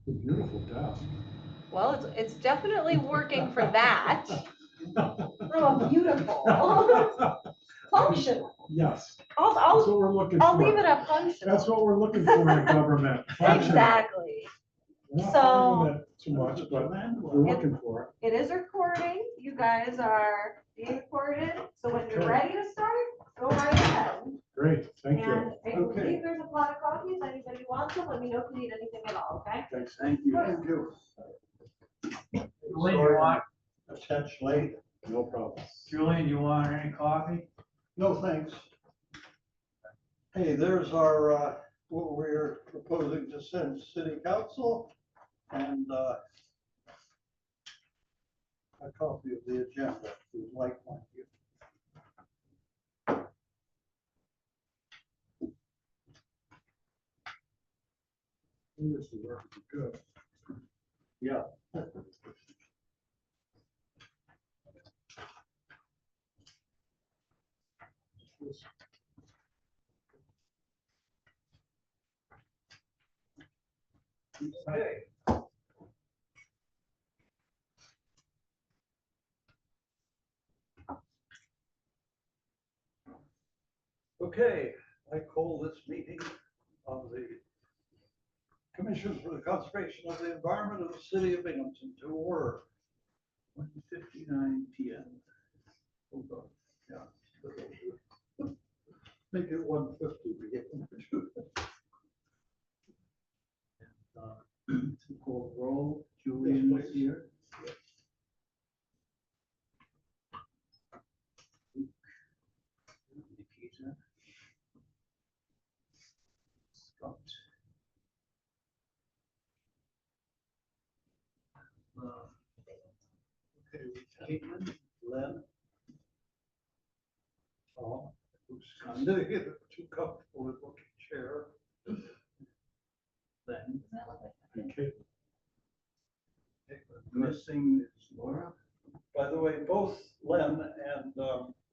a beautiful desk. Well, it's definitely working for that. Oh, beautiful. Functional. Yes, I'll, that's I'll, what we're looking for. I'll leave it at functional. That's what we're looking for in government. Functional. Exactly. We're not So- playing with it too much, but we're looking for It is recording. You guys are being recorded. So when you're Okay. ready to start, go right ahead. it. Great, thank you. And I Okay. believe there's a pot of coffees. Anybody wants them, let me know if you need anything at all, okay? Thanks. Thank you. Thank you. Julian, you want, A touch late. No problem. Julian, you want any coffee? No, thanks. Hey, there's our, what we're proposing to send to city council and a copy of the agenda, if you'd like one. Here's the work. Good. Yeah. Okay. Okay, I call this meeting of the Commission for the Conservation of the Environment of the City of Binghamton to order. 1:59 p.m. Hold on, yeah. Make it 1:50 to get them to do it. To call roll, Julian is here. Nikita. Scott. Okay, Caitlin, Len. Oh, who's kind of too comfortable with looking chair. Then Okay. missing is Laura. By the way, both Len and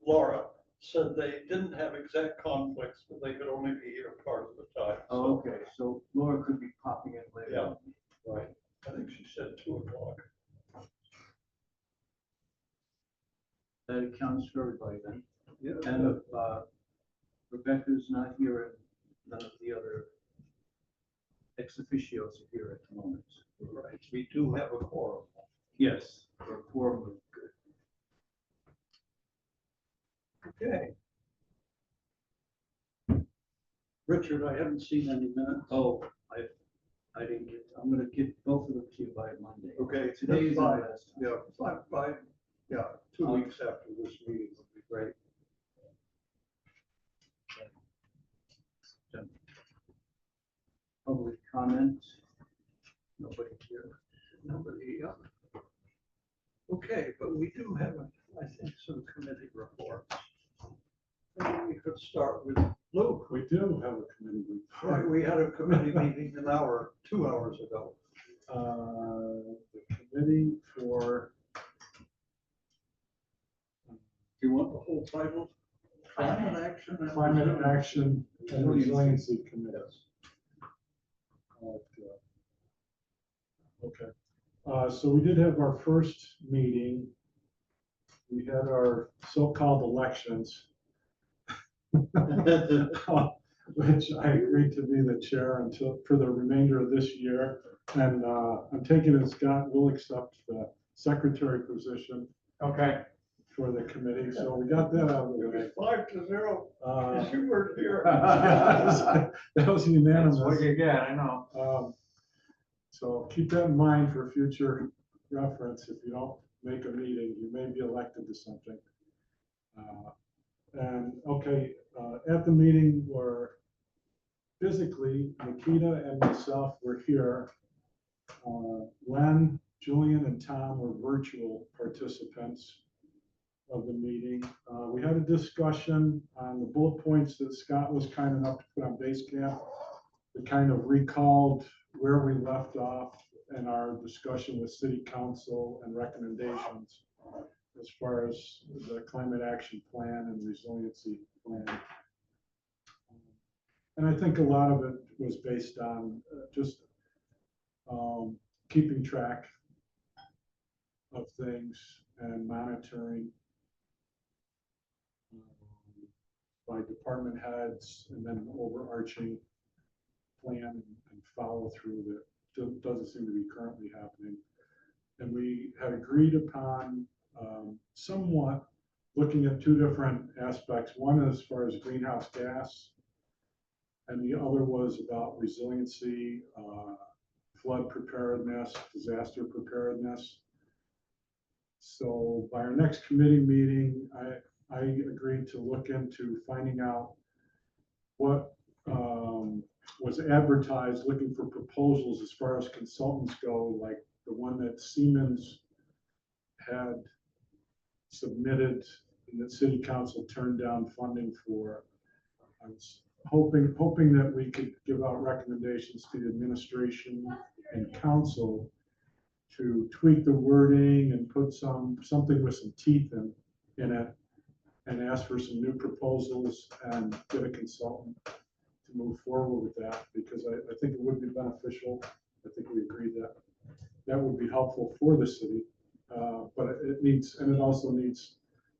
Laura said they didn't have exact conflicts, but they could only be here part of the time. Oh, okay, so Laura could be popping in later. Yeah. Right, I think she said 2:00. That accounts for everybody then. Yeah. And if Rebecca's not here and none of the other ex officios are here at the moment. Right, we do have a quorum. Yes, our quorum is good. Okay. Richard, I haven't seen any minutes. Oh, I didn't get, I'm gonna get both of them to you by Monday. Okay, Today is the fine. last. Yeah, fine, yeah, 2 weeks after this meeting would be great. Public comment. Nobody here. Nobody, okay, but we do have, I think, some committee reports. Maybe we could start with Luke. We do have a committee report. Right, we had a committee meeting 2 hours ago. The committee for. Do you want the whole title? Climate Action. and Climate Action and Resiliency Committee. Yes. Okay, so we did have our first meeting. We had our so-called elections, which I agreed to be the chair until for the remainder of this year. And I'm taking it Scott will accept the secretary position. Okay. For the committee, so we got that out of the It way. was 5-0. Yes, you weren't here. That was unanimous. That's what you get, I know. So keep that in mind for future reference. If you don't make a meeting, you may be elected to something. And okay, at the meeting were physically Nikita and myself were here. Len, Julian, and Tom were virtual participants of the meeting. We had a discussion on the bullet points that Scott was kind enough to put on Basecamp. It kind of recalled where we left off in our discussion with City Council and recommendations as far as the climate action plan and resiliency plan. And I think a lot of it was based on just keeping track of things and monitoring by department heads, and then an overarching plan and follow through that doesn't seem to be currently happening. And we had agreed upon somewhat looking at two different aspects. One as far as greenhouse gas, and the other was about resiliency, flood preparedness, disaster preparedness. So by our next committee meeting, I agreed to look into finding out what was advertised, looking for proposals as far as consultants go, like the one that Siemens had submitted and that City Council turned down funding for. I was hoping that we could give out recommendations to the administration and council to tweak the wording and put something with some teeth in it, and ask for some new proposals and get a consultant to move forward with that, because I think it would be beneficial. I think we agreed that that would be helpful for the city, but it also needs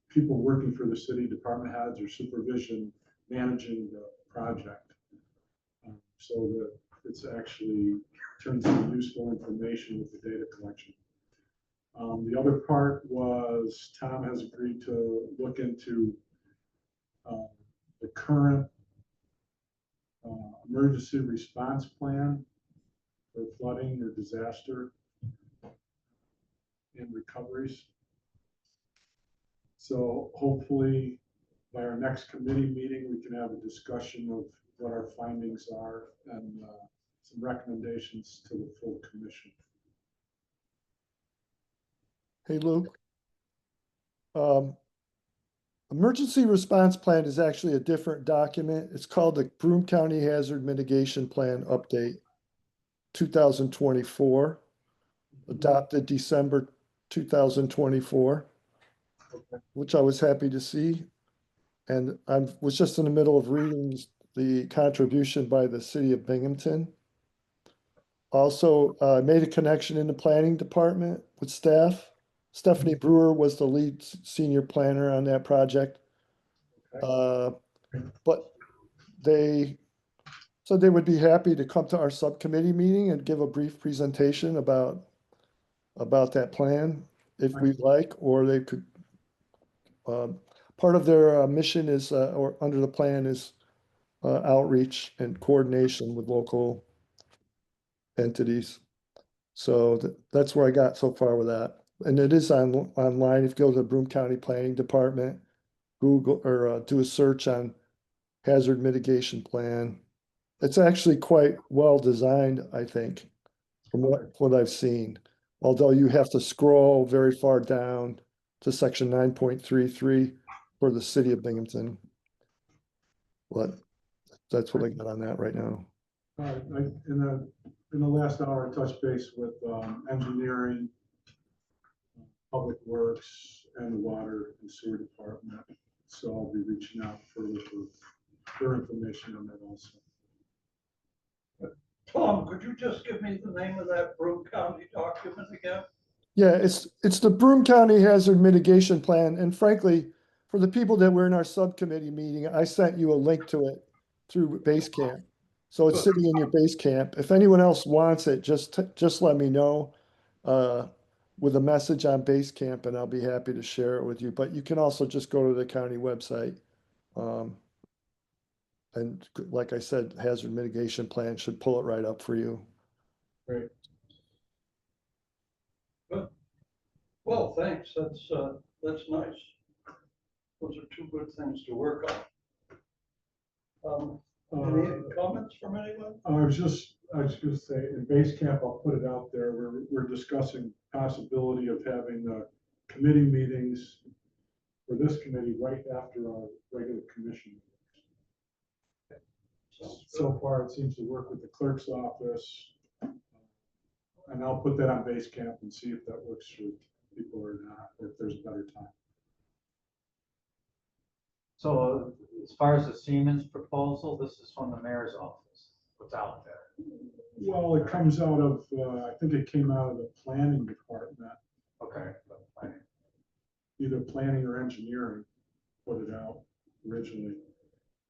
people working for the city, department heads or supervision managing the project, so that it's actually turns into useful information with the data collection. The other part was Tom has agreed to look into the current emergency response plan for flooding or disaster and recoveries. So hopefully by our next committee meeting, we can have a discussion of what our findings are and some recommendations to the full commission. Hey, Luke. Emergency response plan is actually a different document. It's called the Broome County Hazard Mitigation Plan Update 2024, adopted December 2024, which I was happy to see. And I was just in the middle of reading the contribution by the City of Binghamton. Also, I made a connection in the planning department with staff. Stephanie Brewer was the lead senior planner on that project. But they said they would be happy to come to our subcommittee meeting and give a brief presentation about that plan if we'd like, or they could, part of their mission is, or under the plan is outreach and coordination with local entities. So that's where I got so far with that. And it is online. If you go to the Broome County Planning Department, Google or do a search on hazard mitigation plan. It's actually quite well designed, I think, from what I've seen. Although you have to scroll very far down to section 9.33 for the City of Binghamton. But that's what I got on that right now. In the last hour, I touched base with engineering, public works, and the water and sewer department. So I'll be reaching out further for their information on that also. Tom, could you just give me the name of that Broome County document again? Yeah, it's the Broome County Hazard Mitigation Plan. And frankly, for the people that were in our subcommittee meeting, I sent you a link to it through Basecamp. So it's sitting in your Basecamp. If anyone else wants it, just let me know with a message on Basecamp, and I'll be happy to share it with you. But you can also just go to the county website. And like I said, hazard mitigation plan should pull it right up for you. Great. Good. Well, thanks. That's nice. Those are two good things to work on. Any comments from anyone? I was just going to say, in Basecamp, I'll put it out there. We're discussing possibility of having committee meetings for this committee right after our regular commission meetings. So far, it seems to work with the clerk's office, and I'll put that on Basecamp and see if that works for people or not, or if there's a better time. So as far as the Siemens proposal, this is from the mayor's office. what's out there. Well, it comes out of, I think it came out of the planning department, Okay. But planning. either planning or engineering put it out originally.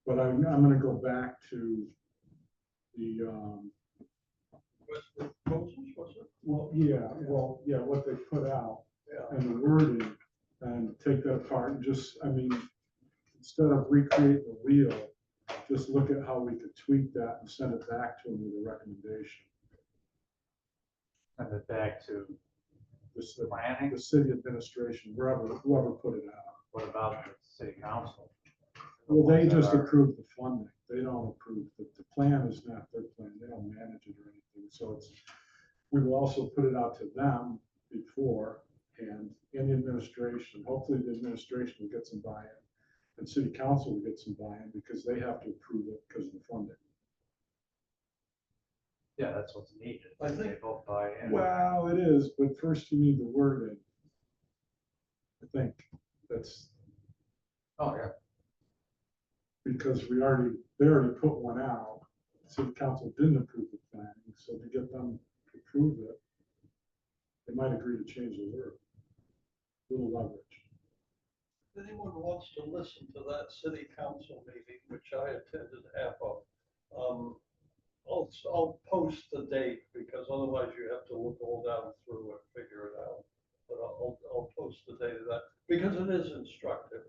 But I'm gonna go back to the, With the proposals, was it? well, what they put out Yeah. and the wording, and take that apart and just, I mean, instead of recreating the wheel, just look at how we could tweak that and send it back to them with a recommendation. Send it back to The planning. the city administration, whoever put it out. What about the city council? Well, they The ones just that are- approve the funding. They don't approve, the plan is not their plan. They don't manage it or anything. So it's, we will also put it out to them before and in the administration. Hopefully the administration will get some buy-in and city council will get some buy-in because they have to approve it because of the funding. Yeah, that's what's needed. I think- They both buy in. Well, it is, but first you need the wording. I think that's Oh, yeah. because they already put one out. City council didn't approve the planning, so to get them to approve it, they might agree to change the word. Little leverage. If anyone wants to listen to that city council meeting, which I attended half of, I'll post the date because otherwise you have to look all down through and figure it out. But I'll post the date of that because it is instructive.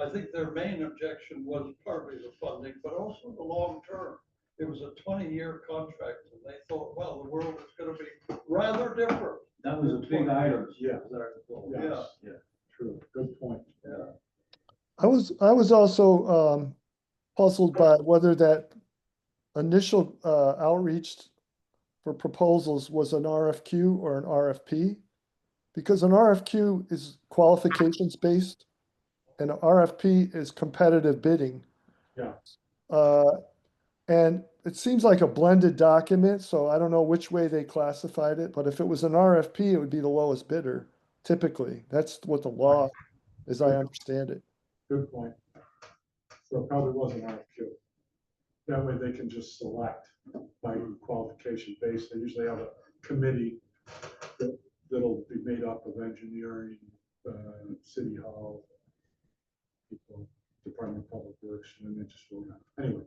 I think their main objection was partly the funding, but also the long term. It was a 20-year contract and they thought, well, the world is going to be rather different. That was a big item. Yeah. Was our goal. Yes. Yeah. True, good point. Yeah. I was also puzzled by whether that initial outreach for proposals was an RFQ or an RFP. Because an RFQ is qualifications based and an RFP is competitive bidding. Yeah. And it seems like a blended document, so I don't know which way they classified it, but if it was an RFP, it would be the lowest bidder, typically. That's what the law, as I understand it. Good point. So it probably wasn't RFQ. That way they can just select by qualification based. They usually have a committee that'll be made up of engineering, city hall, people, Department of Public Works, and then they just vote on it. Anyway,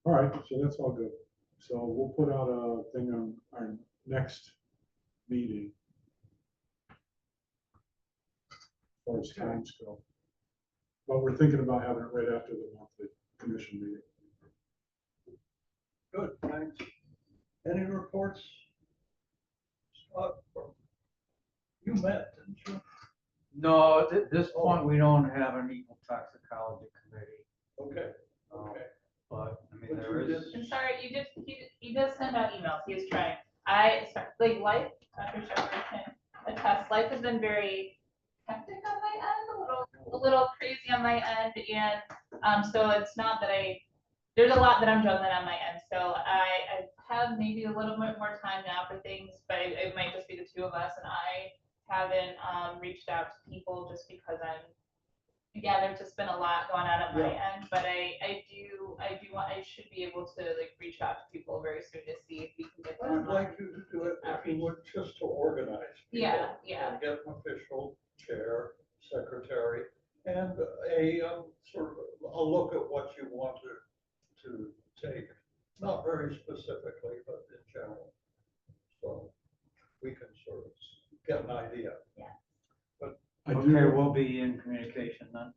all right, so that's all good. So we'll put out a thing on our next meeting. As far as times go. But we're thinking about having it right after the monthly commission meeting. Good, thanks. Any reports? Scott, you met, didn't you? No, at this point, we don't have an equal toxicology committee. Okay, um, okay. But, I mean, But there you is. I'm sorry, he does send out emails, he is trying. Life, Dr. Shepherd can attest, life has been very hectic on my end, a little crazy on my end, and, so it's not that there's a lot that I'm juggling on my end, so I have maybe a little bit more time now for things, but it might just be the two of us, and I haven't, reached out to people just because there's just been a lot going on my end, but I should be able to like reach out to people very soon to see if we can get I them. would like you to do it if you would, just to organize. people Yeah. And get an official chair, secretary, and a sort of a look at what you want to take. Not very specifically, but in general. So we can sort of get an idea. I Okay, do, we'll be in communication then.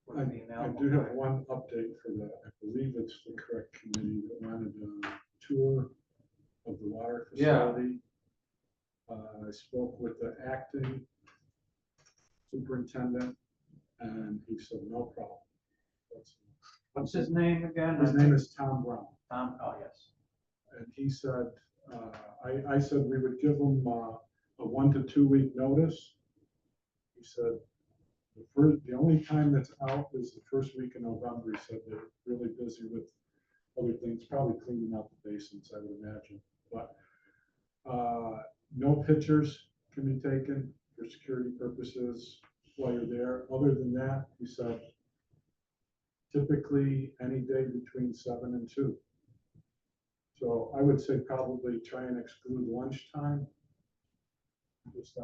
with I the email. do have one update for that. I believe it's the correct committee that wanted a tour of the water Yeah. facility. I spoke with the acting superintendent and he said, no problem. What's his name again? His name is Tom Brown. Tom, oh, yes. And he said, I said we would give him a 1 to 2 week notice. He said, the only time that's out is the first week in November. He said they're really busy with other things, probably cleaning out the basins, I would imagine. But no pictures can be taken for security purposes while you're there. Other than that, he said, typically any day between 7 and 2. So I would say probably try and exclude lunchtime. Just,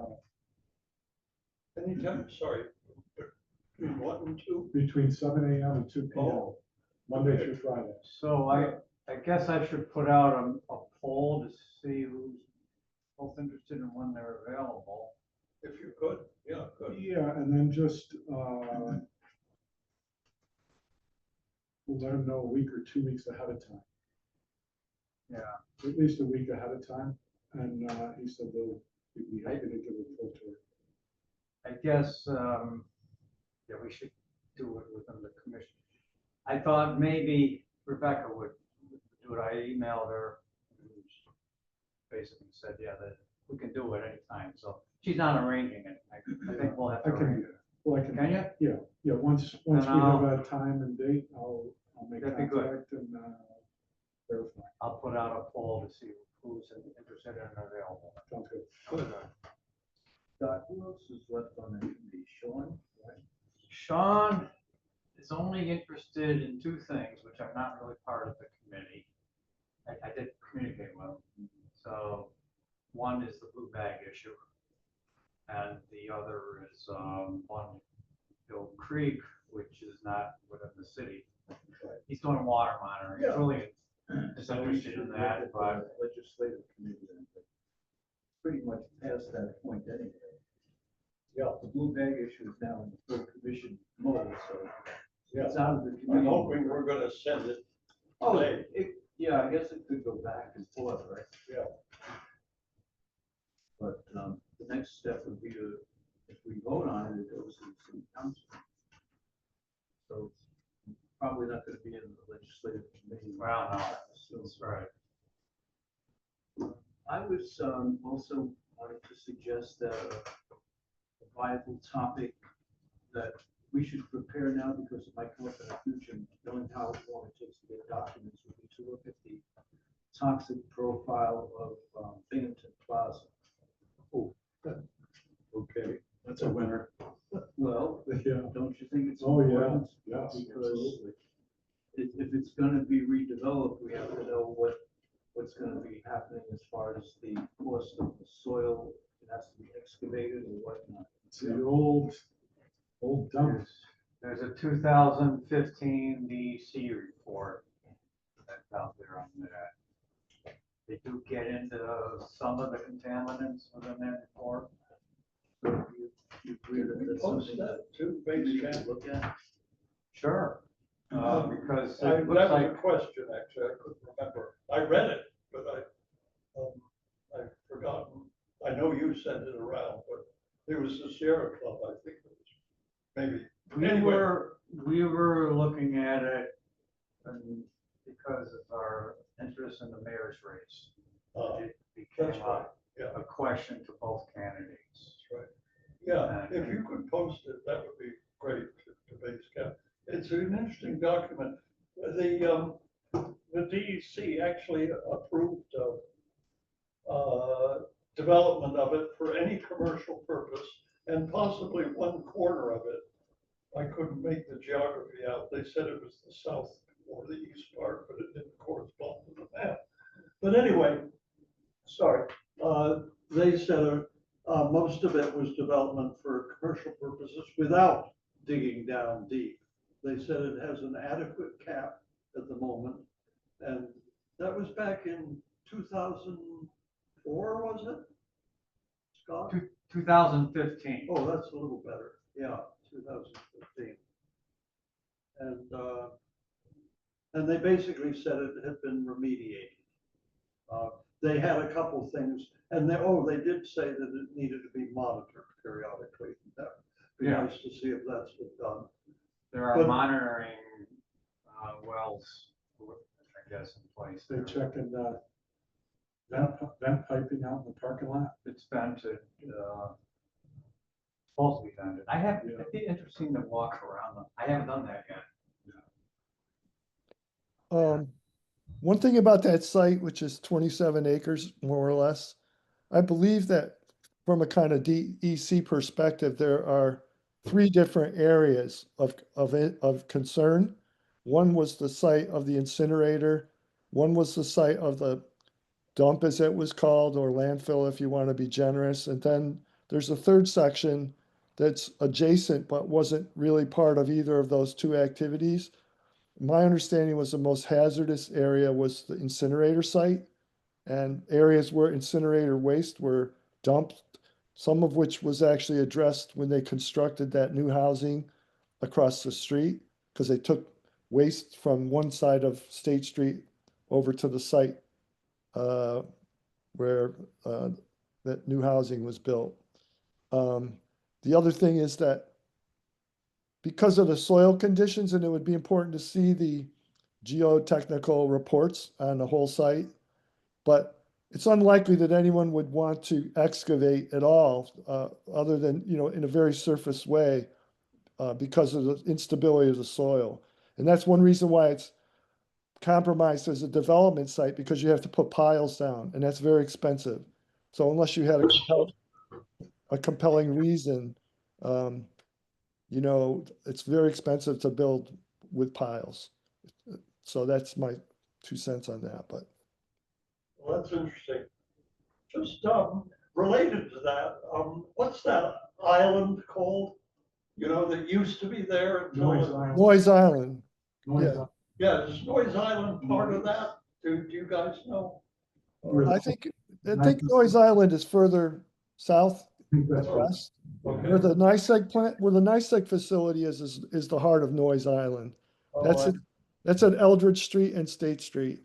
Anytime, sorry, between 1 and 2? between 7 AM and 2 PM, Oh, Monday okay. through Friday. So I guess I should put out a poll to see who's most interested in when they're available. If you could, yeah, good. Yeah, and then just, we'll let them know a week or 2 weeks ahead of time, Yeah, at least a week ahead of time. And, he said they'll be happy to give a full tour. I guess, yeah, we should do it within the commission. I thought maybe Rebecca would do it. I emailed her. And she basically said, yeah, that we can do it anytime. So she's not arranging it. I think we'll have to I can, arrange it. well, I can. Can you? Yeah, once we And have a time and date, I'll make That'd be good. contact and, verify. I'll put out a poll to see who's interested and available. Sounds good. Good. Scott, who else is left on that committee? Sean? Right? Sean is only interested in two things, which are not really part of the committee. I did communicate with him. So one is the blue bag issue. And the other is on Hill Creek, which is not within the city. He's doing water monitoring. He's really is So we interested should in look that, at the but legislative committee then, but pretty much past that point anyway. Yeah. The blue bag issue is now in the full commission mode, so Yeah. it's out of the I'm committee. hoping we're gonna send it Oh, today. yeah, I guess it could go back and forth, right? Yeah. But, the next step would be to, if we vote on it, it goes to the city council. So it's probably not gonna be in the legislative committee. well, no, So, that's right. I was also wanting to suggest that a viable topic that we should prepare now because it might come up in the future, knowing how long it takes to get documents, would be to look at the toxic profile of Binghamton Plaza. Oh, okay, that's a winner. Well, Yeah. don't you think it's Oh, yeah, important? yes, Because absolutely. if it's gonna be redeveloped, we have to know what's gonna be happening as far as the cost of the soil. It has to be excavated or whatnot. It's the old dump. There's a 2015 DEC report that's out there on that. They do get into some of the contaminants within that report. So you agree that We that's post something that to we base should camp. look at? Sure. Because That it was looks a like, question, actually, I couldn't remember. I read it, but I've forgotten. I know you sent it around, but it was the Sierra Club, I think it was, maybe. we were looking at it and because of our interest in the mayor's race. It That's became right, yeah. a question to both candidates. That's right. Yeah, if you could post it, that would be great to base camp. It's an interesting document. The DEC actually approved development of it for any commercial purpose and possibly one corner of it. I couldn't make the geography out. They said it was the south or the east part, but it didn't correspond to the map. But anyway, sorry, they said most of it was development for commercial purposes without digging down deep. They said it has an adequate cap at the moment, and that was back in 2004, was it? Scott? 2015. Oh, that's a little better, yeah, 2015. And they basically said it had been remediated. They had a couple things, and they did say that it needed to be monitored periodically. That'd be Yeah. nice to see if that's been done. There are But- monitoring wells, I guess, in place. They there. checking vent piping out in the parking lot. It's vented, supposed to be vented. Yeah. It'd be interesting to walk around them. I haven't done that yet. One thing about that site, which is 27 acres, more or less, I believe that from a kind of DEC perspective, there are 3 different areas of concern. One was the site of the incinerator One was the site of the dump, as it was called, or landfill, if you want to be generous. And then there's a third section that's adjacent, but wasn't really part of either of those two activities. My understanding was the most hazardous area was the incinerator site, and areas where incinerator waste were dumped, some of which was actually addressed when they constructed that new housing across the street, because they took waste from one side of State Street over to the site where that new housing was built. The other thing is that because of the soil conditions, and it would be important to see the geotechnical reports on the whole site, but it's unlikely that anyone would want to excavate at all, other than, in a very surface way, because of the instability of the soil. And that's one reason why it's compromised as a development site, because you have to put piles down, and that's very expensive. So unless you had a compelling reason, it's very expensive to build with piles. So that's my 2 cents on that, but. Well, that's interesting. Just related to that, what's that island called? That used to be there until. Noise Island. Noise Yeah. Island. Yeah, is Noise Island part of that? Do you guys know? I think Noise Island is further south I think that's right. west. Okay. Where the NYSEG facility is the heart of Noise Island. Oh, That's at Eldridge Street and State Street,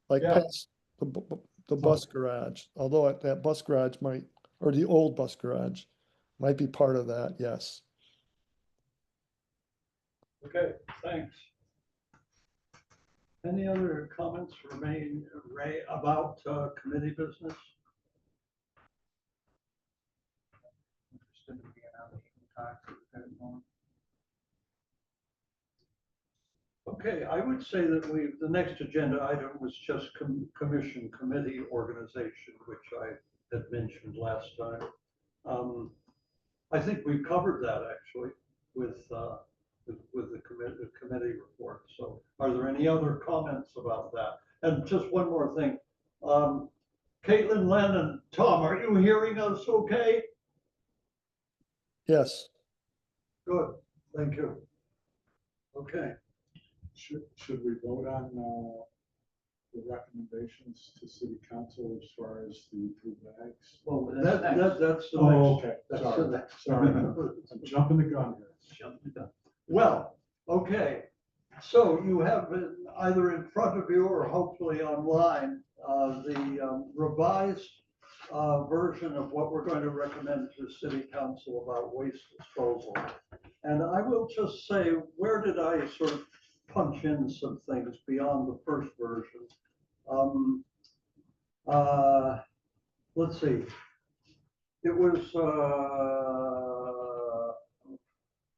like Yeah. past the bus garage. Although that bus garage or the old bus garage might be part of that, yes. Okay, thanks. Any other comments remain, Ray, about committee business? Interested in being on the talk at the moment. Okay, I would say that the next agenda item was just commission committee organization, which I had mentioned last time. I think we covered that actually with the committee report. So are there any other comments about that? And just one more thing. Caitlin, Len, and Tom, are you hearing us okay? Yes. Good, thank you. Okay. Should we vote on the recommendations to city council as far as the blue bags? Well, That's next. that's the Oh, next. okay, That's sorry, the next. sorry, I'm jumping the gun here. Jump the gun. Well, okay, so you have either in front of you or hopefully online, the revised version of what we're going to recommend to city council about waste disposal. And I will just say, where did I sort of punch in some things beyond the first version? Let's see. It was,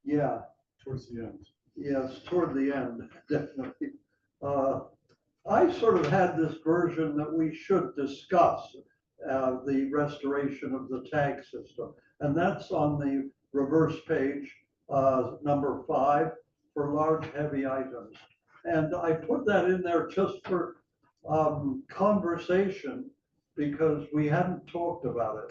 yeah. Towards the end. Yes, toward the end, definitely. I sort of had this version that we should discuss the restoration of the tag system. And that's on the reverse page, number 5, for large heavy items. And I put that in there just for conversation, because we hadn't talked about it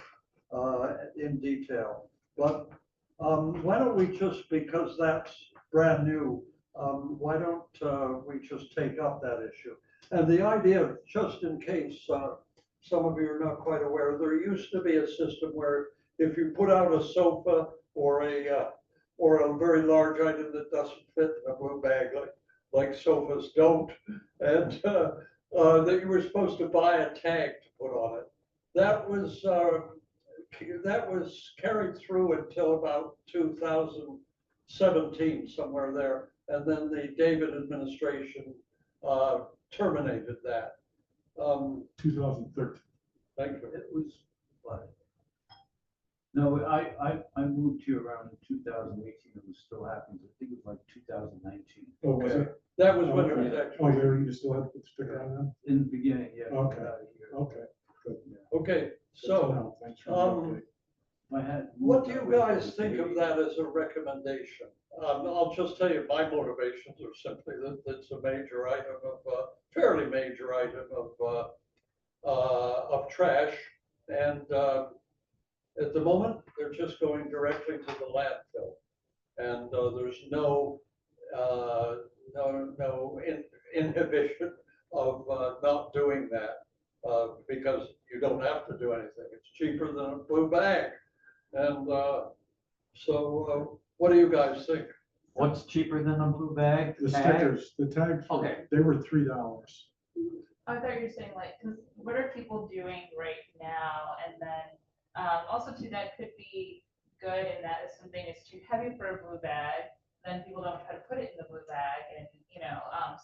in detail. But why don't we just, because that's brand new, why don't we just take up that issue? And the idea, just in case some of you are not quite aware, there used to be a system where if you put out a sofa or a very large item that doesn't fit in a blue bag, like sofas don't, and that you were supposed to buy a tag to put on it. That was carried through until about 2017, somewhere there. And then the David administration terminated that. 2013. Thank you. It was, what? No, I moved here around 2018, it was still happening, I think it was like 2019. Oh, was Okay. it? That was when it Okay. was Oh, actually. there, you still have to put the sticker on them? In the beginning, yeah. Okay. out of here. Okay, good. Okay, Good to so know. Thanks for the um, update. I had. What do you guys think of that as a recommendation? I'll just tell you, my motivations are simply that it's a major item fairly major item of trash. And at the moment, they're just going directly to the landfill. And there's no inhibition of not doing that because you don't have to do anything. It's cheaper than a blue bag. And so what do you guys think? What's cheaper than a blue bag? The Tag? stickers, the tags, Okay. they were $3. I thought you were saying like, 'cause what are people doing right now? And then also too, that could be good in that if something is too heavy for a blue bag, then people don't try to put it in the blue bag and,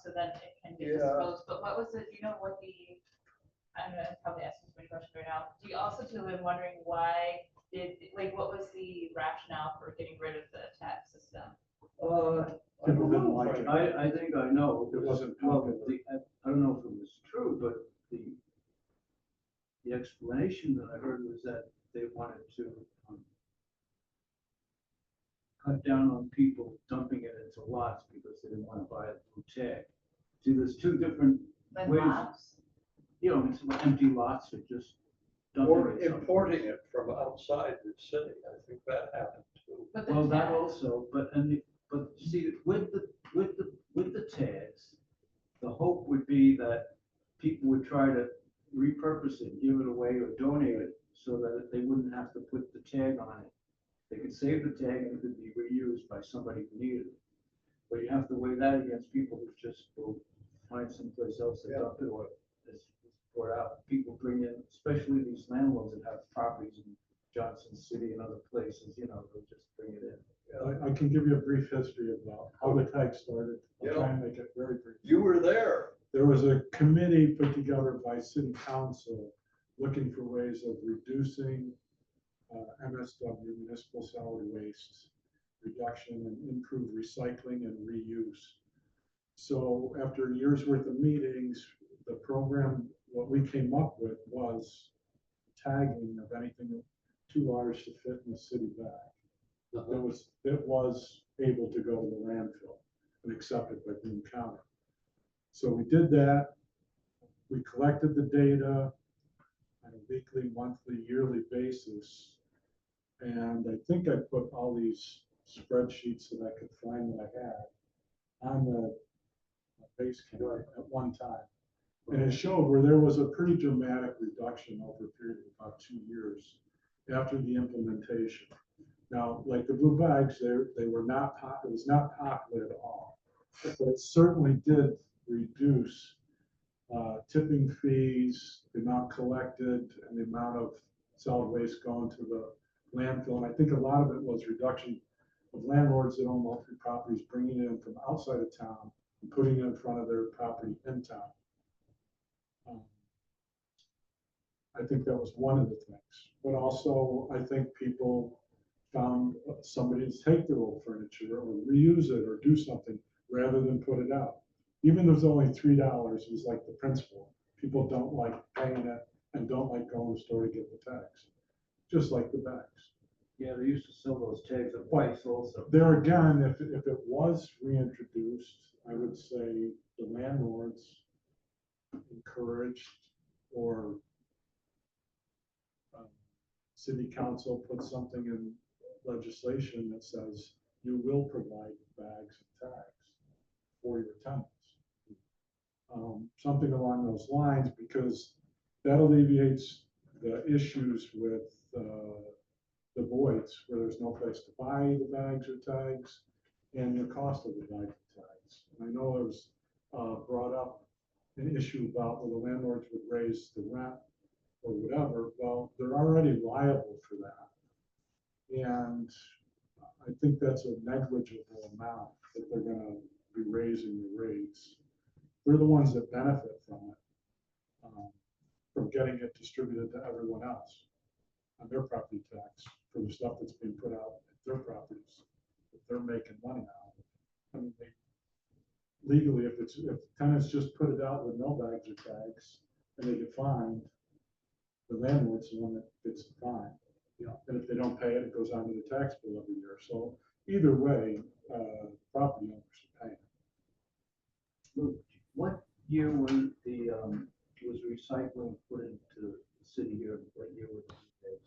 so then it can get disposed. But what was it, what I'm gonna probably ask this many questions right now. Do you also too live wondering what was the rationale for getting rid of the tag system? I don't didn't know. like it. I think I know. It wasn't Well, popular. I don't know if it was true, but the explanation that I heard was that they wanted to cut down on people dumping it into lots because they didn't want to buy a blue tag. See, there's two different Like ways. lots? It's empty lots that just dumping Or it someplace. importing it from outside the city. I think that happened too. But the Well, that tag- also, but you see, with the tags, the hope would be that people would try to repurpose it, give it away or donate it so that they wouldn't have to put the tag on it. They could save the tag and it could be reused by somebody who needed it. But you have to weigh that against people who just will find someplace else to dump it or just pour it out. People bring in, especially these landlords that have properties in Johnson City and other places, they'll just bring it in. I can give you a brief history about how the tag started. I'll try Yeah. and make it very brief. You were there. There was a committee put together by city council looking for ways of reducing MSW, municipal solid waste reduction, and improve recycling and reuse. So after a year's worth of meetings, the program, what we came up with was tagging of anything too large to fit in a city bag. It was able to go to the landfill and accepted by Broome County. So we did that. We collected the data on a weekly, monthly, yearly basis. And I think I put all these spreadsheets that I could find that I had on the base camp at one time. And it showed where there was a pretty dramatic reduction over a period of about 2 years after the implementation. Now, like the blue bags, they were not it was not popular at all, but it certainly did reduce tipping fees, the amount collected, and the amount of solid waste going to the landfill. And I think a lot of it was reduction of landlords that own multiple properties, bringing it in from outside of town and putting it in front of their property in town. I think that was one of the things, but also I think people found somebody to take their old furniture or reuse it or do something rather than put it out. Even though it's only $3, it was like the principle. People don't like paying it and don't like going to the store to get the tags, just like the bags. Yeah, they used to sell those tags at Weiss also. There again, if it was reintroduced, I would say the landlords encouraged or city council put something in legislation that says you will provide bags and tags for your tenants. Something along those lines, because that alleviates the issues with the voids where there's no place to buy the bags or tags and the cost of the bags and tags. And I know it was brought up an issue about whether the landlords would raise the rent or whatever. Well, they're already liable for that. And I think that's a negligible amount that they're gonna be raising the rates. They're the ones that benefit from it, from getting it distributed to everyone else on their property tax for the stuff that's being put out at their properties, that they're making money out of. I mean, legally, if tenants just put it out with no bags or tags and they get fined, the landlord's the one that gets fined. And if they don't pay it, it goes on to the tax bill every year. So either way, property owners are paying. Luke, what year was was recycling put into the city here? What year was it?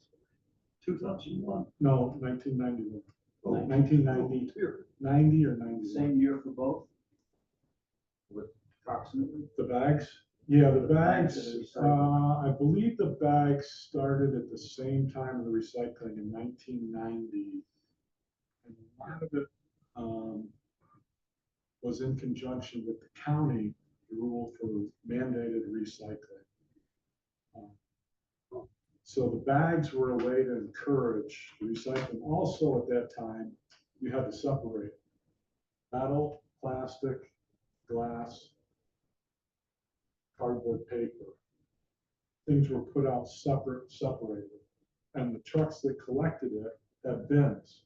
2001. No, 1991. Oh, 1990, here. 90 or 91. Same year for both? What, approximately? The bags? Yeah, the The bags bags, and the recycling. I believe the bags started at the same time of the recycling in 1990. And a lot of it was in conjunction with the county rule for mandated recycling. So the bags were a way to encourage recycling. Also at that time, you had to separate metal, plastic, glass, cardboard, paper. Things were put out separated. And the trucks that collected it had bins.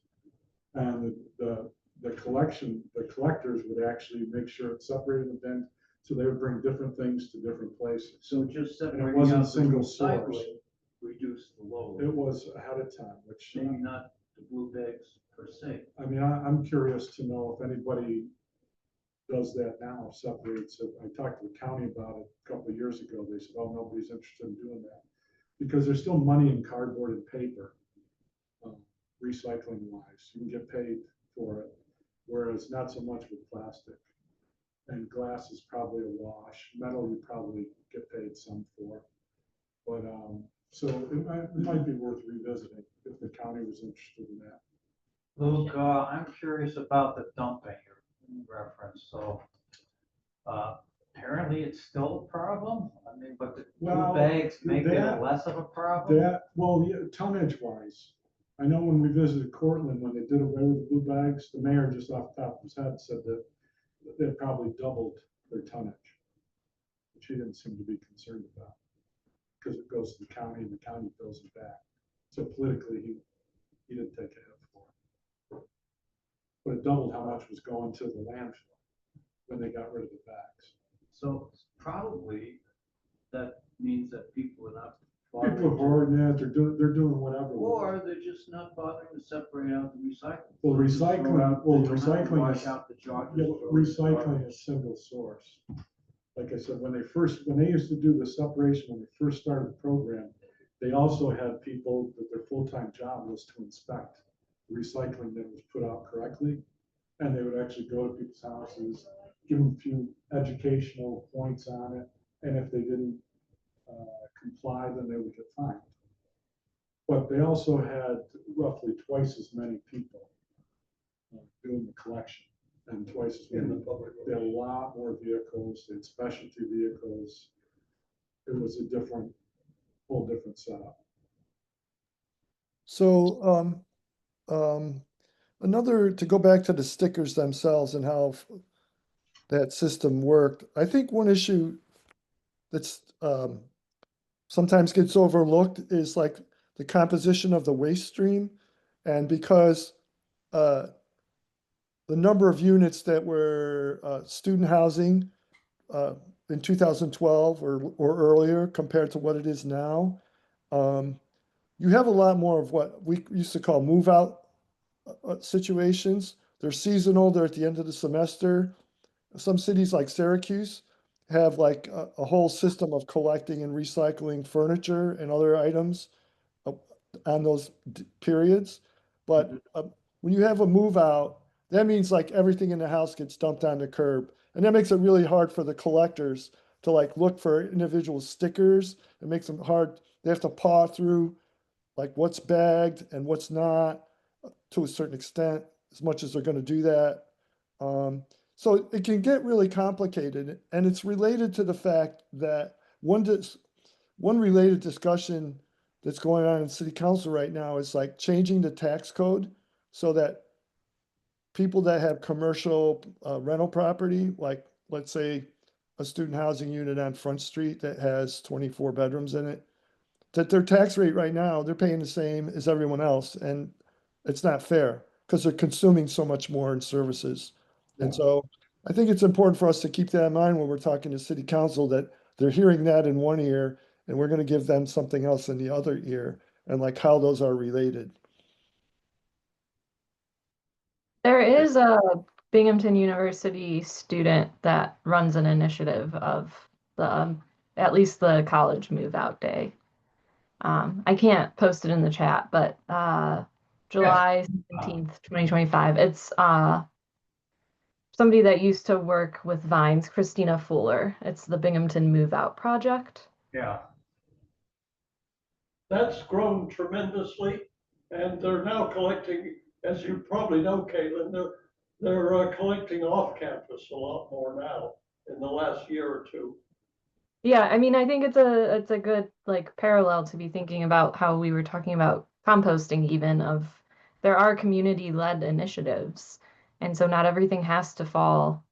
And the collectors would actually make sure it separated the bin, so they would bring different things to different places. So just And it separating wasn't out the single source. recycling reduced the load. It was ahead of time, which, Maybe not the blue bags per se. I mean, I'm curious to know if anybody does that now, separates it. I talked to the county about it a couple of years ago. They said, oh, nobody's interested in doing that. Because there's still money in cardboard and paper, recycling wise. You can get paid for it, whereas not so much with plastic. And glass is probably a wash. Metal, you probably get paid some for. But, so it might be worth revisiting if the county was interested in that. Luke, I'm curious about the dumping you referenced, so, apparently it's still a problem? I mean, but the Well, blue bags make it that- less of a problem? Well, yeah, tonnage wise, I know when we visited Cortland, when they did away with the blue bags, the mayor just off the top of his head said that they probably doubled their tonnage, which he didn't seem to be concerned about, because it goes to the county and the county fills it back. So politically, he didn't take a hit for it. But it doubled how much was going to the landfill when they got rid of the bags. So probably that means that people are not People are bothering bored, yeah, they're doing whatever. to, with it. or they're just not bothering to separate out the recycling. Well, They just throw recycling- out- well, they don't have to recycling wash is- out the charges. Yeah, throw it in recycling garbage. is single source. Like I said, when they used to do the separation, when they first started the program, they also had people that their full-time job was to inspect recycling that was put out correctly. And they would actually go to people's houses, give them a few educational points on it. And if they didn't comply, then they would get fined. But they also had roughly twice as many people doing the collection and twice as In many. the public. They had a lot more vehicles, they had specialty vehicles. It was a whole different setup. So, to go back to the stickers themselves and how that system worked, I think one issue that's sometimes gets overlooked is like the composition of the waste stream. And because the number of units that were student housing in 2012 or earlier compared to what it is now, you have a lot more of what we used to call move out situations. They're seasonal, they're at the end of the semester. Some cities like Syracuse have like a whole system of collecting and recycling furniture and other items on those periods. But when you have a move out, that means like everything in the house gets dumped on the curb. And that makes it really hard for the collectors to like look for individual stickers. It makes them hard. They have to paw through like what's bagged and what's not to a certain extent, as much as they're going to do that. So it can get really complicated, and it's related to the fact that one related discussion that's going on in city council right now is like changing the tax code so that people that have commercial rental property, like let's say a student housing unit on Front Street that has 24 bedrooms in it, that their tax rate right now, they're paying the same as everyone else. And it's not fair because they're consuming so much more in services. And so I think it's important for us to keep that in mind when we're talking to city council, that they're hearing that in one ear and we're going to give them something else in the other ear. and like how those are related. There is a Binghamton University student that runs an initiative of the, at least the college move out day. I can't post it in the chat, but July 17th, 2025. It's somebody that used to work with Vines, Christina Fuller. It's the Binghamton Move Out Project. Yeah. That's grown tremendously, and they're now collecting, as you probably know, Caitlin, they're collecting off campus a lot more now in the last year or two. Yeah, I mean, I think it's a good like parallel to be thinking about how we were talking about composting even of there are community-led initiatives. And so not everything has to fall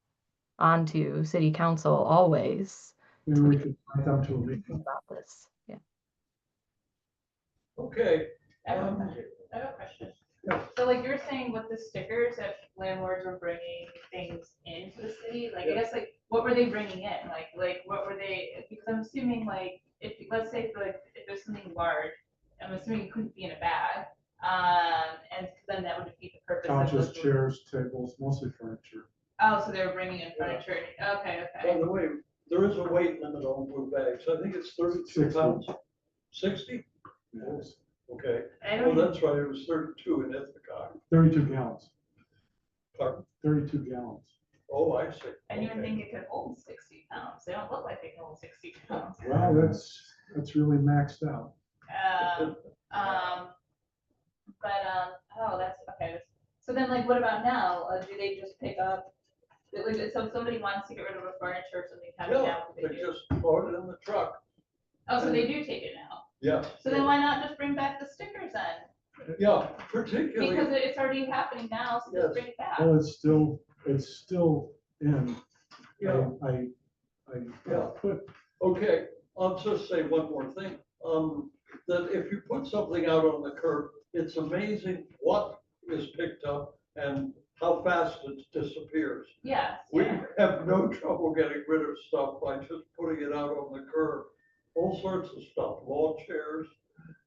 onto city council always Maybe we could invite them to a meeting. about this. Yeah. Okay. I have a question. I have a question. Yeah. So like you're saying with the stickers, if landlords were bringing things into the city, like I guess like what were they bringing in? Like what were they? Because I'm assuming like if let's say for like if there's something large, I'm assuming it couldn't be in a bag, and then that would defeat the purpose. Couches, of chairs, tables, mostly furniture. Oh, so they were bringing in furniture. Okay, By okay. the way, there is a weight limit on blue bags. I think it's 32 60. pounds. 60? Yes. Okay. I Oh, don't. that's right. It was 32 in Ithaca. 32 gallons, Pardon? 32 gallons. Oh, I see. And you would Okay. think it could hold 60 pounds. They don't look like they can hold 60 pounds. Well, that's really maxed out. Oh, that's okay. So then, like, what about now? Do they just pick up? Like, so if somebody wants to get rid of a furniture or something, how do Yeah, now? they just throw it in the truck. Oh, so they do take it now. Yeah. So then why not just bring back the stickers then? Yeah, particularly. Because it's already happening now, so Yes. just bring it back. Well, it's still in. Yeah. I Yeah. put, Okay, I'll just say one more thing. That if you put something out on the curb, it's amazing what is picked up and how fast it disappears. Yes. We Yeah. have no trouble getting rid of stuff by just putting it out on the curb. All sorts of stuff, lawn chairs.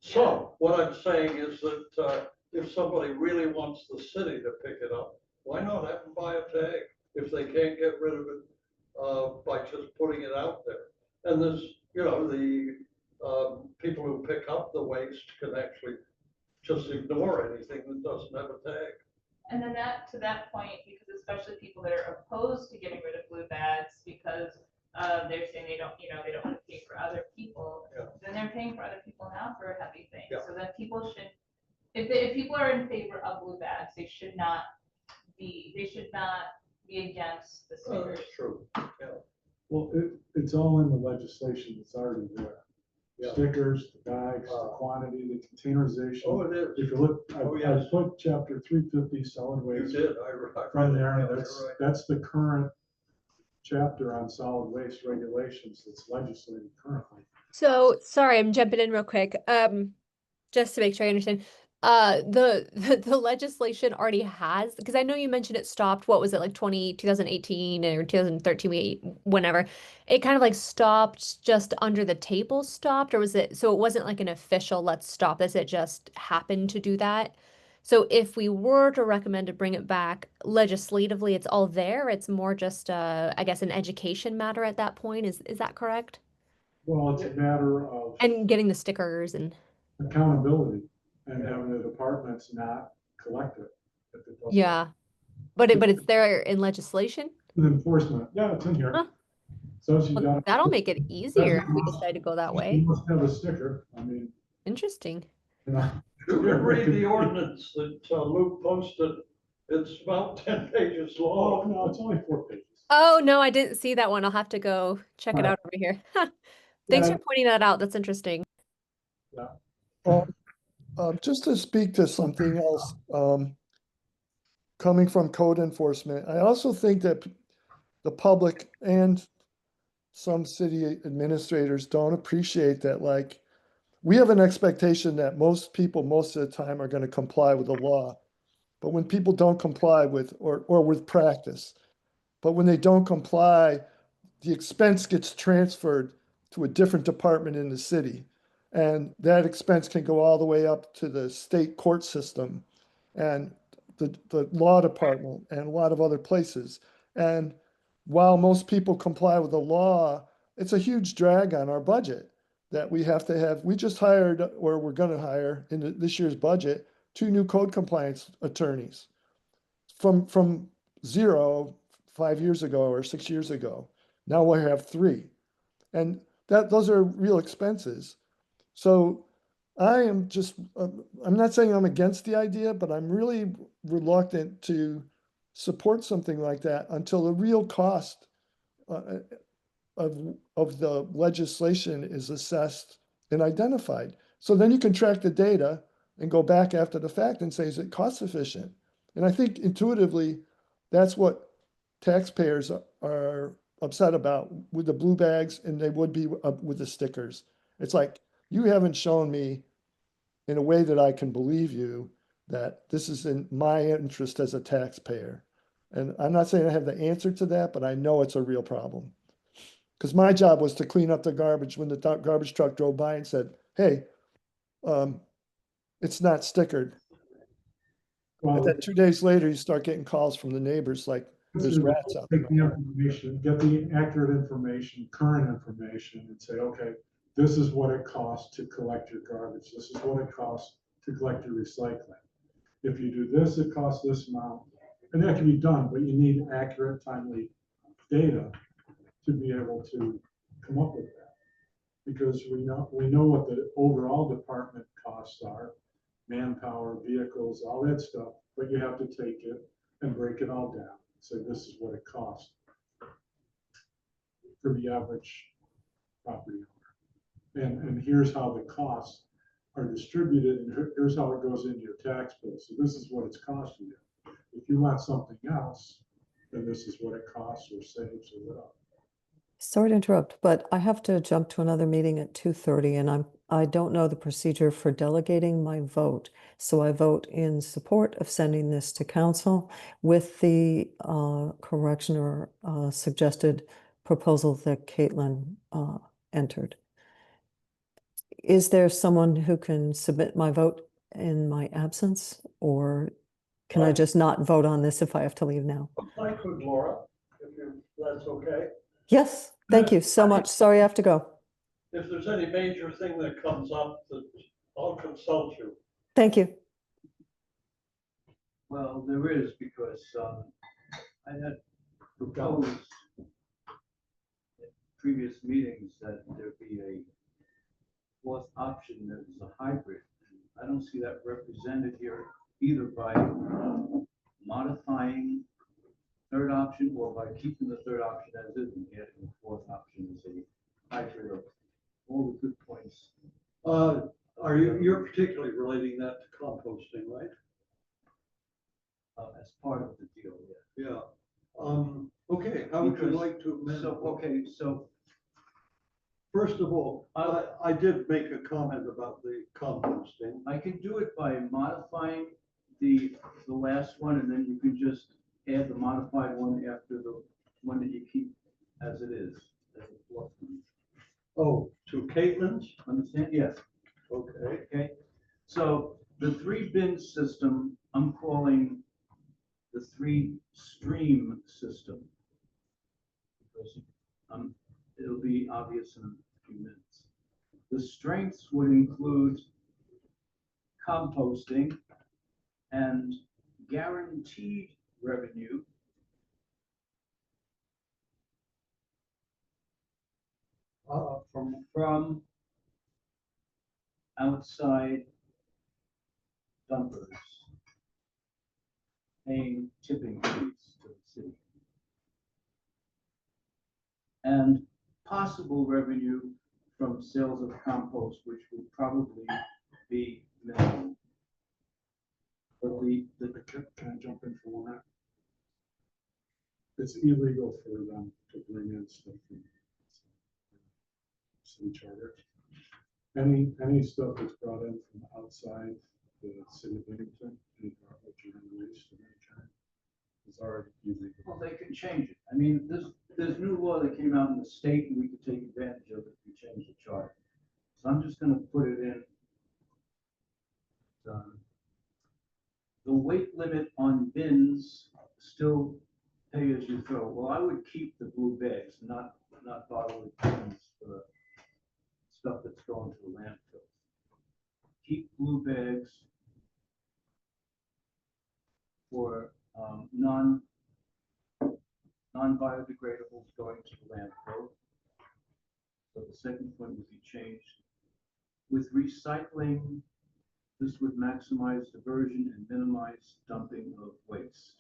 So what I'm saying is that if somebody really wants the city to pick it up, why not have them buy a tag if they can't get rid of it by just putting it out there? And there's, the people who pick up the waste can actually just ignore anything that doesn't have a tag. And then to that point, because especially people that are opposed to getting rid of blue bags because they're saying they don't want to pay for other people. Yeah. Then they're paying for other people now for a heavy thing. Yeah. So then people should, if people are in favor of blue bags, they should not be against the stickers. That's true. Yeah. well, it's all in the legislation that's already there. Yeah. Stickers, the bags, the quantity, the containerization. Oh, it is. If you look, Oh, I yes. put chapter 350 solid You waste did. I read from it. there. Yeah, And you're right. that's the current chapter on solid waste regulations that's legislated currently. So sorry, I'm jumping in real quick. Just to make sure I understand. The legislation already has, because I know you mentioned it stopped, what was it, like 2018 or 2013, whenever. It kind of like stopped just under the table stopped, or was it, so it wasn't like an official let's stop this, it just happened to do that. So if we were to recommend to bring it back legislatively, it's all there. It's more just I guess an education matter at that point. Is that correct? Well, it's a matter of And getting the stickers and accountability and having the departments not collect it. If it doesn't. yeah. But it's there in legislation? With enforcement, yeah, it's in here. Huh. So you Well, got. that'll make it easier if we decide to go that You way. must have a sticker, I mean, Interesting. you know. You can read the ordinance that Luke posted. It's about 10 pages Oh, long. no, it's only 4 pages. Oh, no, I didn't see that one. I'll have to go check it Right. out over here. Thanks Yeah. for pointing that out. That's interesting. Just to speak to something else, coming from code enforcement, I also think that the public and some city administrators don't appreciate that, like, we have an expectation that most people, most of the time, are going to comply with the law. But when people don't comply with, or with practice, but when they don't comply, the expense gets transferred to a different department in the city. And that expense can go all the way up to the state court system and the law department and a lot of other places. And while most people comply with the law, it's a huge drag on our budget that we have to have. We just hired, or we're going to hire in this year's budget, 2 new code compliance attorneys from 0 5 years ago or 6 years ago. Now we have 3. And those are real expenses. So I am just, I'm not saying I'm against the idea, but I'm really reluctant to support something like that until the real cost of the legislation is assessed and identified. So then you can track the data and go back after the fact and say, is it cost efficient? And I think intuitively, that's what taxpayers are upset about with the blue bags, and they would be with the stickers. It's like, you haven't shown me in a way that I can believe you that this is in my interest as a taxpayer. And I'm not saying I have the answer to that, but I know it's a real problem. Because my job was to clean up the garbage when the garbage truck drove by and said, hey, it's not stickered. Well, And then 2 days later, you start getting calls from the neighbors like, there's rats out take the there. information, get the accurate information, current information, and say, okay, this is what it costs to collect your garbage. This is what it costs to collect your recycling. If you do this, it costs this amount. And that can be done, but you need accurate, timely data to be able to come up with that. Because we know what the overall department costs are, manpower, vehicles, all that stuff, but you have to take it and break it all down. So this is what it costs for the average property owner. And here's how the costs are distributed, and here's how it goes into your tax bill. So this is what it's costing you. If you want something else, then this is what it costs or saves or whatever. Sorry to interrupt, but I have to jump to another meeting at 2:30, and I don't know the procedure for delegating my vote. So I vote in support of sending this to council with the correction or suggested proposal that Caitlin entered. Is there someone who can submit my vote in my absence, or can I just not vote on this if I have to leave now? I could, Laura, that's okay. Yes, thank you so much. Sorry, I have to go. If there's any major thing that comes up, I'll consult you. Thank you. Well, there is, because I had proposed in previous meetings that there be a 4th option that is a hybrid. I don't see that represented here either by modifying 3rd option or by keeping the 3rd option as is and adding the 4th option as a hybrid of all the good points. You're particularly relating that to composting, right? As part of the deal, yeah. Yeah. Okay, how would you like to amend? So First of all, I did make a comment about the composting. I can do it by modifying the last one, and then you can just add the modified one after the one that you keep as it is. As a fluff. Oh, to Caitlin's? Understand? Yes. Okay. Okay. So the 3-bin system, I'm calling the 3-stream system, because it'll be obvious in a few minutes. The strengths would include composting and guaranteed revenue from outside dumpers paying tipping fees to the city, and possible revenue from sales of compost, which would probably be minimal. But Can I jump in for one? It's illegal for them to bring in stuff from city charter. Any stuff that's brought in from outside the city of Binghamton, any garbage or any waste of any kind, is already illegal. well, they can change it. I mean, there's new law that came out in the state, and we could take advantage of it if we change the charter. So I'm just gonna put it in. The weight limit on bins still pay as you throw. Well, I would keep the blue bags, not bother with bins for the stuff that's going to the landfill. Keep blue bags for non-biodegradables going to the landfill. So the second point would be changed. With recycling, this would maximize diversion and minimize dumping of waste.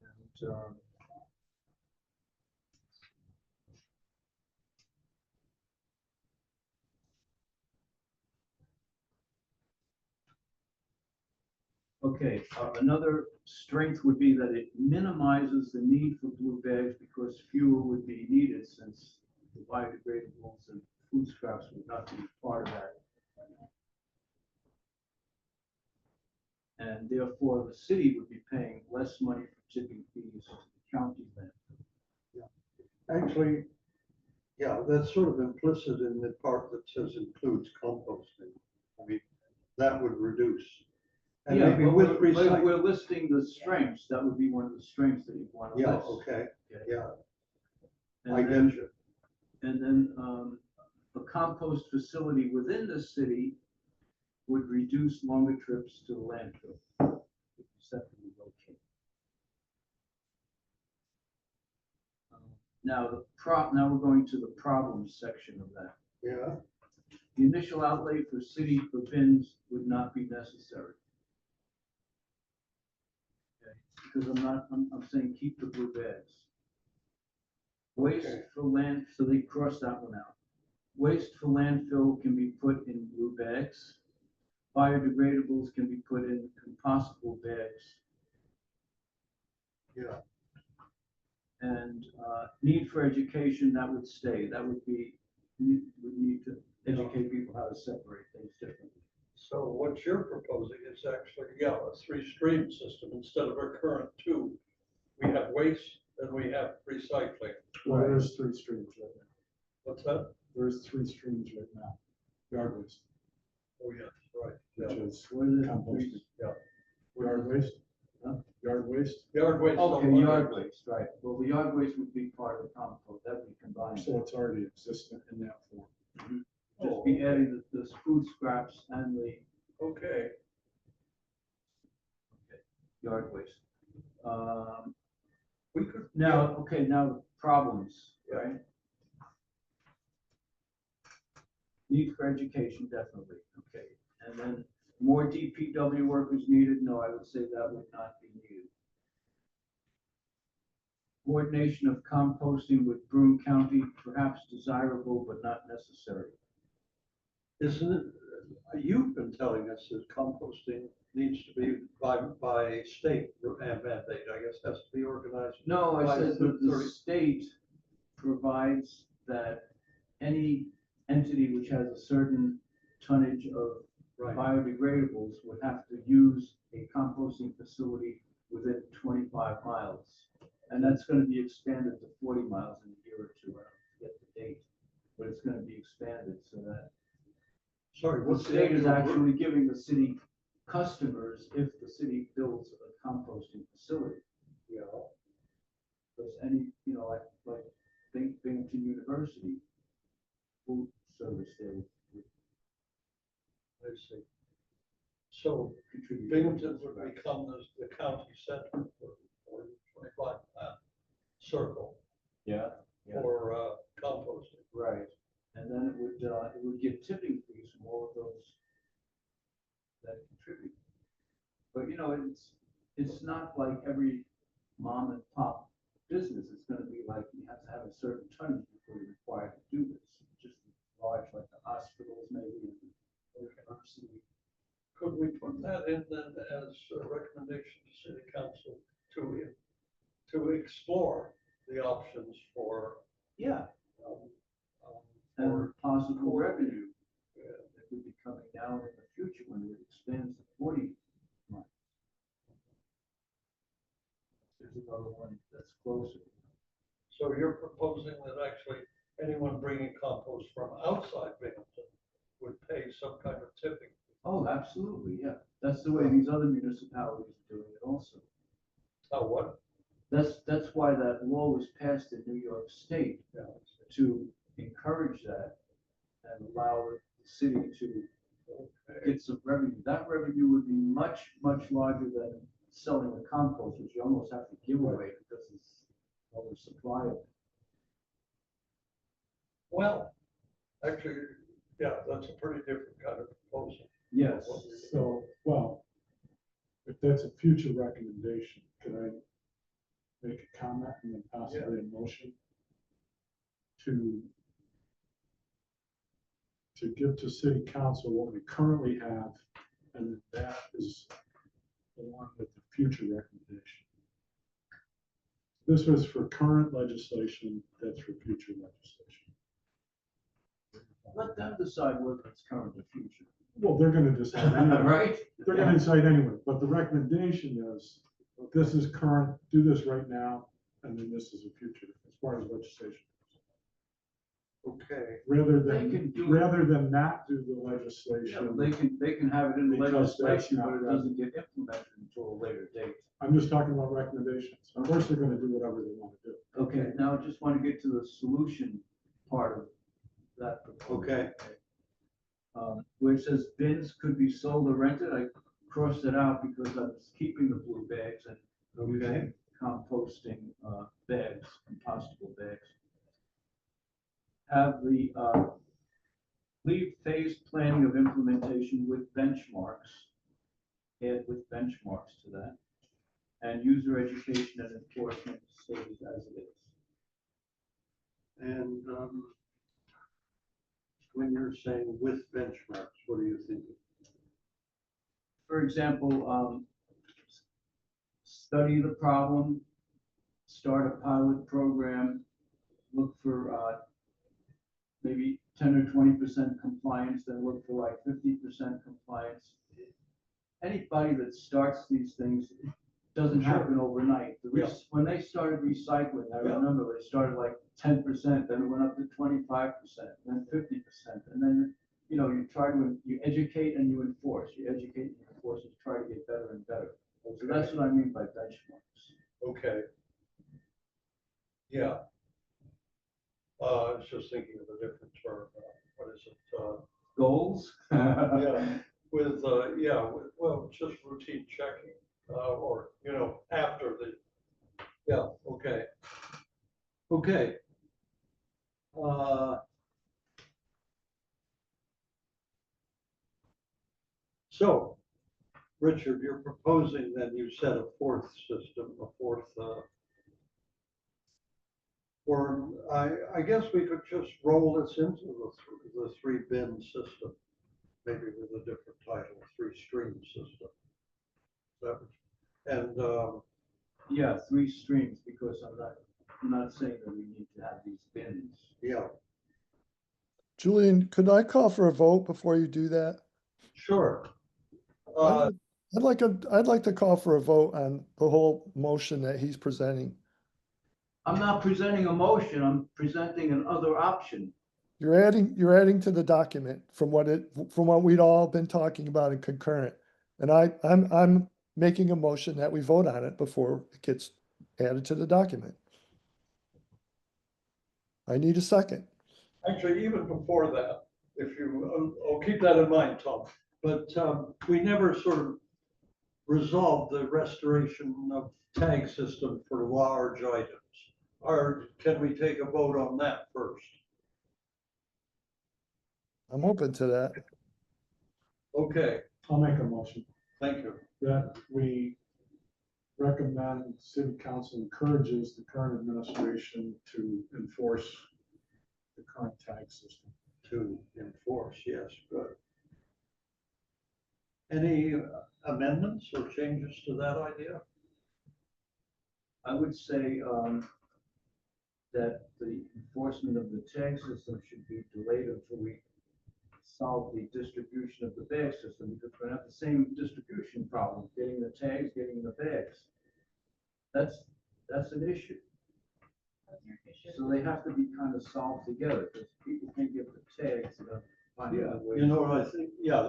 And, okay, another strength would be that it minimizes the need for blue bags because fewer would be needed since the biodegradables and food scraps would not be part of that. And therefore, the city would be paying less money for tipping fees to the county landfill. Actually, yeah, that's sort of implicit in the part that says includes composting. I mean, that would reduce. And Yeah, maybe but with we're recycling. listing the strengths. That would be one of the strengths that you want to Yeah, list. okay, yeah, And I then- get you. And then a compost facility within the city would reduce longer trips to the landfill. If you separately locate. Now now we're going to the problems section of that. Yeah, The initial outlay for city for bins would not be necessary. Okay, because I'm saying keep the blue bags. Waste Okay. for land, so they cross that one out. Waste for landfill can be put in blue bags. Biodegradables can be put in compostable bags. yeah, And need for education, that would stay. That would be, we need to educate people how to separate things differently. so what you're proposing is actually, yeah, a three-stream system instead of our current two. We have waste and we have recycling. Well, there's 3 streams right now. What's that? There's 3 streams right now. Yard waste, Oh, yes, right, which yeah. is What is it? composted. Yeah. Yard waste, Huh? yard waste, Yard waste. Okay, don't yard want it. waste, right. Well, the yard waste would be part of the compost. That would be combined. so it's already existent in that form. Just be adding the food scraps and the Okay, yard waste. we could. Now, okay, now the problems, right? Need for education, definitely, okay. And then more DPW workers needed, no, I would say that would not be needed. Coordination of composting with Broome County, perhaps desirable, but not necessary. Isn't it, you've been telling us that composting needs to be by state mandate, I guess, has to be organized. No, I by said that the 30. state provides that any entity which has a certain tonnage of Right, biodegradables would have to use a composting facility within 25 miles. And that's going to be expanded to 40 miles in a year or two. I don't forget the date, but it's going to be expanded so that sorry, the what's the state is actual actually giving the city customers if the city builds a composting facility. Yeah, Because any, like Binghamton University, food service there would I see. So contribute. Binghamton would become the county center for 25 circle Yeah. for composting. Right, and then it would give tipping fees from all of those that contribute. But it's not like every mom and pop business. It's gonna be like, you have to have a certain tonnage before you're required to do this. Just large, like the hospitals maybe, and the university. Could we put that in then as a recommendation to city council to explore the options for, Yeah, um, and for, possible revenue yeah, that could be coming down in the future when it expands to 40 miles. There's another one that's closer. so you're proposing that actually anyone bringing compost from outside Binghamton would pay some kind of tipping. Oh, absolutely, yeah. That's the way these other municipalities are doing it also. Oh, what? That's why that law was passed in New York State, to encourage that and allow the city to get some revenue. That revenue would be much, much larger than selling the compost, which you almost have to give away because it's oversupply of it. Well, actually, yeah, that's a pretty different kind of proposal. Yes. So, well, if that's a future recommendation, could I make a comment and then possibly a motion to give to city council what we currently have, and that is along with the future recommendation. This was for current legislation, that's for future legislation. Let them decide whether it's current or future. Well, they're gonna decide anyway. Right? They're gonna decide anyway, but the recommendation is, this is current, do this right now, and then this is a future, as far as legislation. Okay. Rather They than, can do it. rather than not do the Yeah, legislation. they can have it in the Because that's legislation, not but it right. doesn't get implemented until a later date. I'm just talking about recommendations. Of course, they're gonna do whatever they wanna do. Okay, now I just want to get to the solution part of that proposal. Okay. Where it says bins could be sold or rented, I crossed it out because I was keeping the blue bags and using composting bags, compostable bags. Have the leave phased planning of implementation with benchmarks, add with benchmarks to that, and user education and enforcement stated as it is. And when you're saying with benchmarks, what are you thinking? For example, study the problem, start a pilot program, look for maybe 10 or 20% compliance, then look for like 50% compliance. Anybody that starts these things, it doesn't happen overnight. When they started recycling, I remember they started like 10%, then it went up to 25%, then 50%, and then you try to you educate and you enforce. You educate and you enforce, and you try to get better and better. So that's what I mean by benchmarks. Okay. Yeah. I was just thinking of a different term. What is it? Goals? Yeah, well, just routine checking, or, after the, okay. Okay. So, Richard, you're proposing then, you said a fourth system, or I guess we could just roll this into the three bin system, maybe with a different title, three stream system. Yeah, 3 streams, because I'm not saying that we need to have these bins. Yeah, Julian, could I call for a vote before you do that? sure. I'd like to call for a vote on the whole motion that he's presenting. I'm not presenting a motion, I'm presenting another option. You're adding to the document from what we'd all been talking about in concurrent. And I'm making a motion that we vote on it before it gets added to the document. I need a second. Actually, even before that, I'll keep that in mind, Tom, but we never sort of resolved the restoration of tag system for large items. Or can we take a vote on that first? I'm open to that. Okay, I'll make a motion thank you. that we recommend city council encourages the current administration to enforce the current tag system. To enforce, yes, good. Any amendments or changes to that idea? I would say that the enforcement of the tag system should be delayed until we solve the distribution of the bag system, because we're gonna have the same distribution problem, getting the tags, getting the bags. That's an issue. issue. So they have to be kind of solved together, because people can get the tags and find Yeah, other ways. you know what I think? Yeah,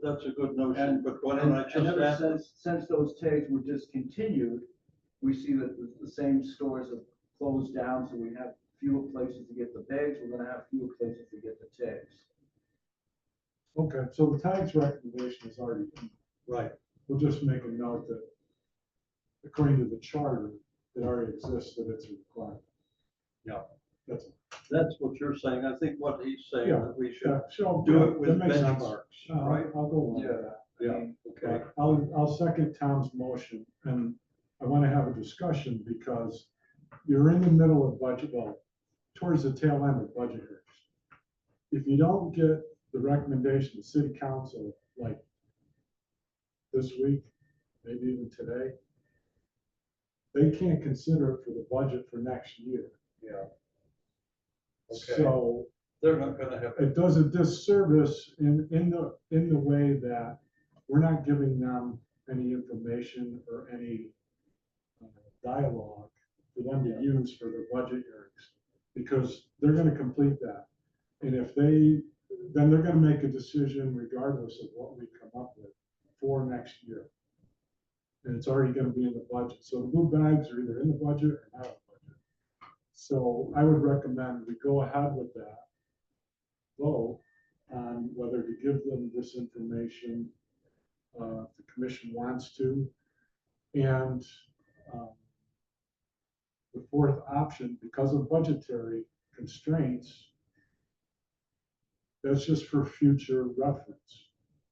that's a good notion, but why don't I And just ever add? since those tags were discontinued, we see that the same stores have closed down, so we have fewer places to get the bags, we're gonna have fewer places to get the tags. Okay, so the tags recommendation is already in. Right, We'll just make a note that according to the charter, it already exists, that it's a requirement. Yeah. That's, that's what you're saying. I think what he's saying, Yeah. that we should yeah, so. do yeah, it with that makes sense. benchmarks, I'll- right? I'll go along with Yeah. that. Yeah, okay. But I'll second Tom's motion, and I want to have a discussion because you're in the middle of budget, well, towards the tail end of budget hearings. If you don't get the recommendation of city council, like this week, maybe even today, they can't consider it for the budget for next year. Yeah. Okay. So They're not gonna have, it does a disservice in the way that we're not giving them any information or any dialogue for them to use for their budget hearings, because they're gonna complete that. And if then they're gonna make a decision regardless of what we come up with for next year. And it's already gonna be in the budget. So the blue bags are either in the budget or not in the budget. So I would recommend we go ahead with that vote on whether to give them this information, if the commission wants to. And the fourth option, because of budgetary constraints, that's just for future reference.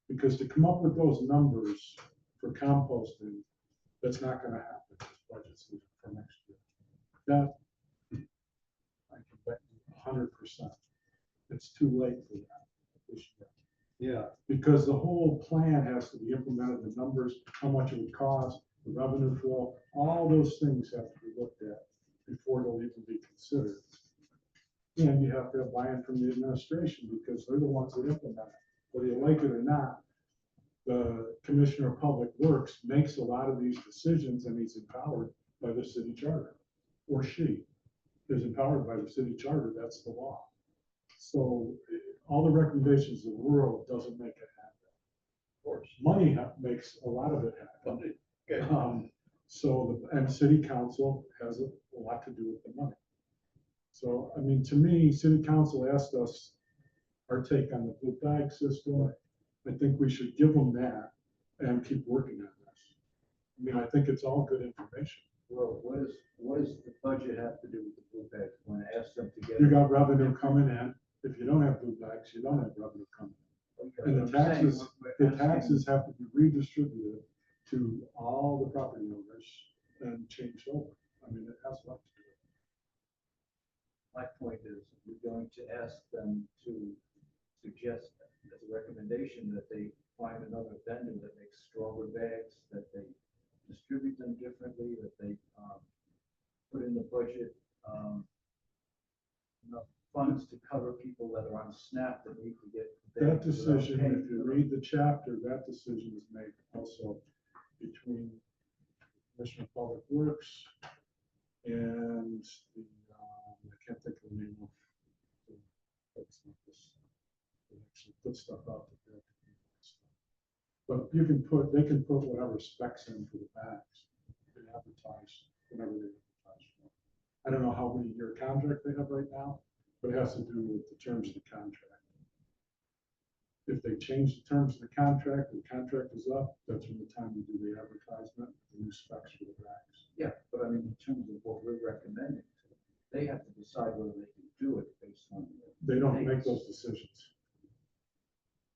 Because to come up with those numbers for composting, that's not gonna happen this budget season for next year. That, I can bet you 100%. It's too late for that this year. yeah, Because the whole plan has to be implemented, the numbers, how much it would cost, the revenue flow, all those things have to be looked at before they'll even be considered. And you have to have buy-in from the administration, because they're the ones that implement it. Whether you like it or not, the Commissioner of Public Works makes a lot of these decisions, and he's empowered by the city charter. Or she is empowered by the city charter, that's the law. So all the recommendations of the world doesn't make it happen. of course. Money makes a lot of it happen. Okay. And city council has a lot to do with the money. So, I mean, to me, city council asked us our take on the blue bag system. I think we should give them that and keep working on this. I mean, I think it's all good information. Well, what does the budget have to do with the blue bags? When I asked them to get. You got revenue coming in. If you don't have blue bags, you don't have revenue coming in. Okay, And but I'm saying the we're asking- taxes have to be redistributed to all the property owners and changed over. I mean, it has a lot to do with it. My point is, we're going to ask them to suggest as a recommendation that they find another vendor that makes stronger bags, that they distribute them differently, that they put in the budget enough funds to cover people that are on SNAP that need to get. That bags without decision, paying if you for them. read the chapter, that decision is made also between Commissioner of Public Works and the, I can't think of the name of. It's not this, they actually put stuff out there. But you can they can put whatever specs in for the bags and advertise whenever they advertise. I don't know how many year contract they have right now, but it has to do with the terms of the contract. If they change the terms of the contract is up, that's when the time to do the advertisement, the new specs for the bags. Yeah, but I mean, in terms of what we're recommending, they have to decide whether they can do it based on. They don't make those decisions.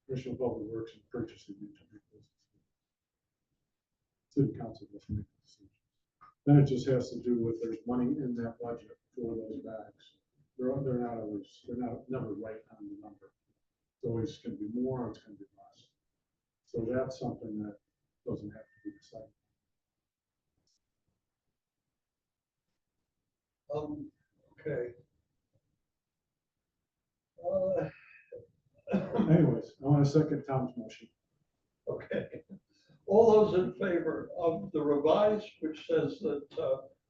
Commissioner of Public Works and Purchasing need to make those decisions. City council doesn't make the decisions. Then it just has to do with there's money in that budget for those bags. They're not always, they're not never right on the number. It's always going to be more, it's going to be less. So that's something that doesn't have to be decided. Okay. Anyways, I want to second Tom's motion. Okay. All those in favor of the revised, which says that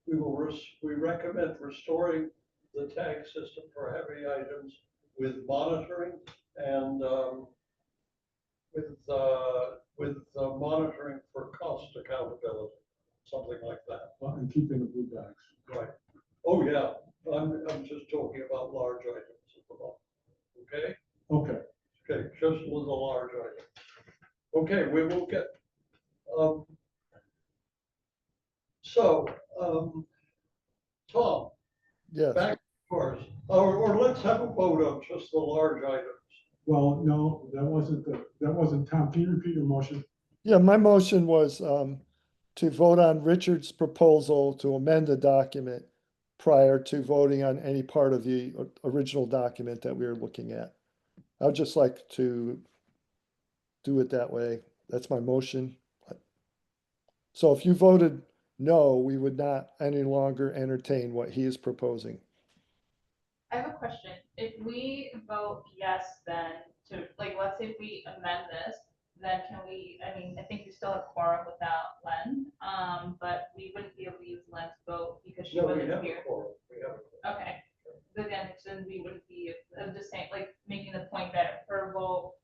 we recommend restoring the tag system for heavy items with monitoring and with monitoring for cost accountability, something like that. And keeping the blue bags. Right. Oh, yeah. I'm just talking about large items at the moment. Okay? Okay. Okay, just with the large items. Okay, we will get, Tom, Yes. back to yours. Or let's have a vote on just the large items. Well, no, that wasn't Tom. Can you repeat your motion? Yeah, my motion was to vote on Richard's proposal to amend the document prior to voting on any part of the original document that we were looking at. I would just like to do it that way. That's my motion. So if you voted no, we would not any longer entertain what he is proposing. I have a question. If we vote yes, then to, like, let's say if we amend this, then can we, I mean, I think we still have quorum without Len, but we wouldn't be able to use Len's vote because she No, we wasn't have a here. quorum. We have a quorum. Okay, but then we wouldn't be, I'm just saying, like, making the point that her vote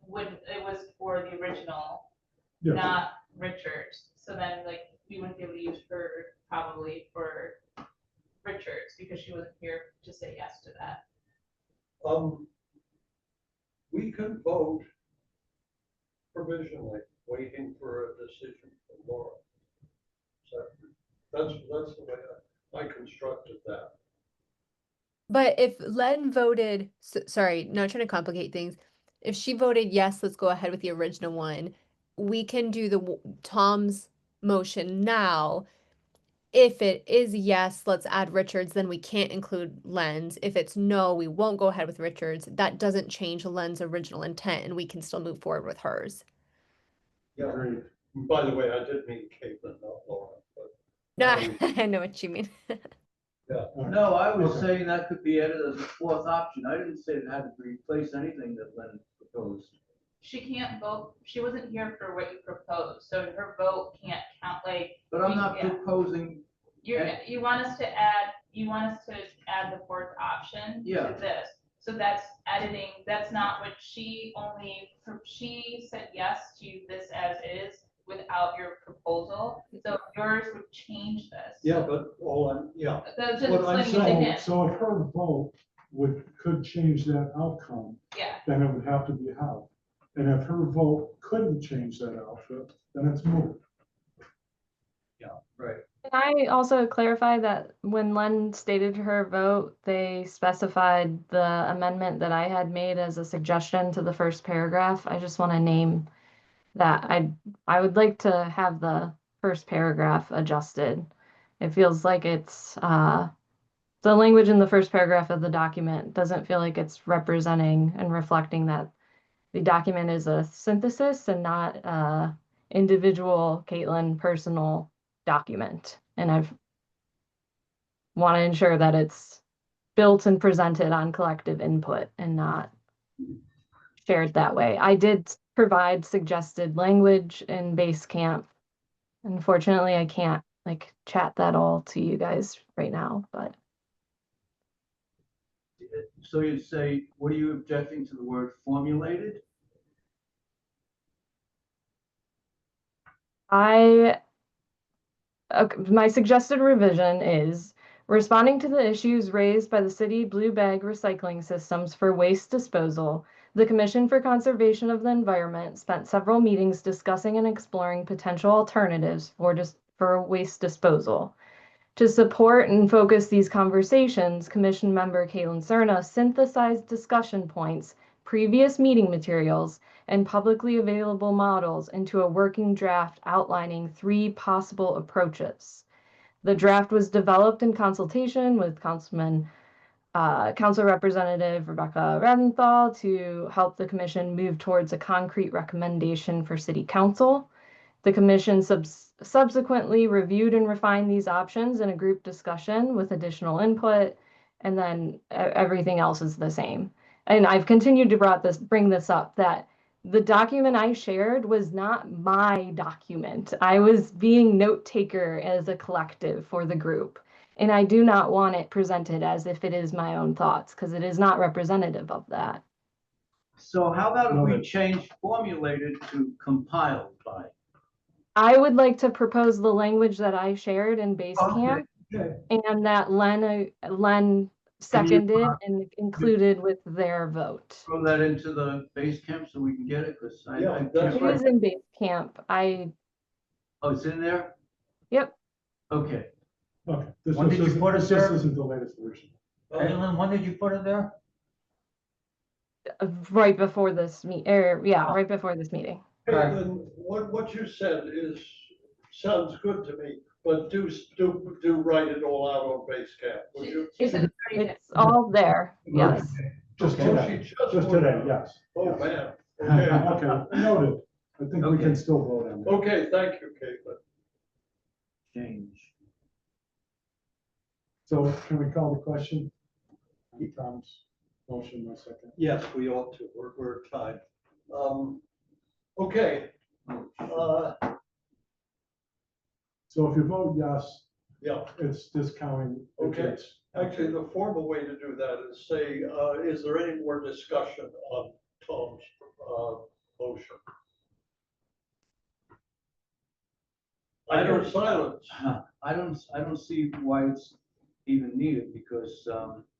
it was for the original, Yes. not Richard's. So then, like, we wouldn't be able to use her probably for Richard's because she wasn't here to say yes to that. We can vote provisionally, waiting for a decision from Laura. So that's the way I constructed that. But if Len voted, sorry, not trying to complicate things. If she voted yes, let's go ahead with the original one. We can do Tom's motion now. If it is yes, let's add Richards, then we can't include Len's. If it's no, we won't go ahead with Richards. That doesn't change Len's original intent, and we can still move forward with hers. Yeah. Great. By the way, I did mean Caitlin, not Laura. But, No, I know what you mean. yeah. No, I was Okay. saying that could be added as a fourth option. I didn't say it had to replace anything that Len proposed. She can't vote, she wasn't here for what you proposed, so her vote can't count, like. But I'm not Yeah. proposing, You want us to add the fourth option Yeah. to this. So that's editing, that's not what she said yes to this as is without your proposal. So yours would change this. Yeah, but yeah. That's just What I'm explaining it again. So if her vote could change that outcome, Yeah, then it would have to be held. And if her vote couldn't change that outfit, then it's moved. Yeah, right. Can I also clarify that when Len stated her vote, they specified the amendment that I had made as a suggestion to the first paragraph? I just want to name that I would like to have the first paragraph adjusted. It feels like it's the language in the first paragraph of the document doesn't feel like it's representing and reflecting that the document is a synthesis and not individual Caitlin personal document. And I want to ensure that it's built and presented on collective input and not shared that way. I did provide suggested language in Basecamp. Unfortunately, I can't like chat that all to you guys right now, but so you'd say, what are you objecting to the word formulated? my suggested revision is responding to the issues raised by the city blue bag recycling systems for waste disposal. The Commission for Conservation of the Environment spent several meetings discussing and exploring potential alternatives for waste disposal. To support and focus these conversations, Commission member Caitlin Cerna synthesized discussion points, previous meeting materials, and publicly available models into a working draft outlining 3 possible approaches. The draft was developed in consultation with Council Representative Rebecca Radenthal to help the Commission move towards a concrete recommendation for City Council. The Commission subsequently reviewed and refined these options in a group discussion with additional input, and then everything else is the same. And I've continued to bring this up, that the document I shared was not my document. I was being note taker as a collective for the group. And I do not want it presented as if it is my own thoughts, because it is not representative of that. So how about if we Noted. change formulated to compiled by? I would like to propose the language that I shared in Basecamp Okay. and that Len seconded and included with their vote. Throw that into the base camp so we can get it, because I Yeah, can't that's It write. is in Basecamp. Oh, it's in there? Yep, Okay. Okay, this When just did you isn't, put it this just there? isn't the latest version. Caitlin, when did you put it there? right before this right before this meeting. Caitlin, what you said sounds good to me, but do write it all out on Basecamp, would you? She said it's already It's all there, yes. Just Oh, today, she just just put it today, on. yes. Oh, man, okay. Okay, noted. I think we Okay. can still vote on that. Okay, thank you, Caitlin. Change. So can we call the question? Tom's motion, my second. Yes, we ought to, we're tied. Okay, So if you vote yes, yeah, it's discounting. Okay. Actually, the formal way to do that is say, is there any more discussion on Tom's motion? I hear silence. I don't see why it's even needed, because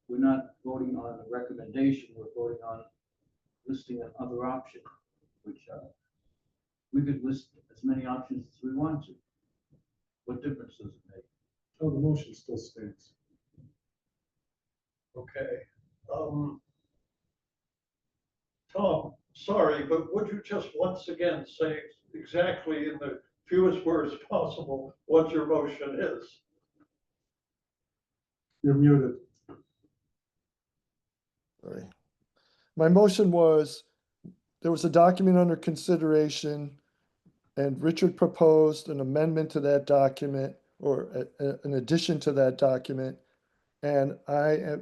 we're not voting on a recommendation, we're voting on listing another option, which we could list as many options as we want to. What difference does it make? Oh, the motion still stands. Okay. Tom, sorry, but would you just once again say exactly in the fewest words possible what your motion is? You're muted. Sorry. My motion was, there was a document under consideration and Richard proposed an amendment to that document or an addition to that document. And I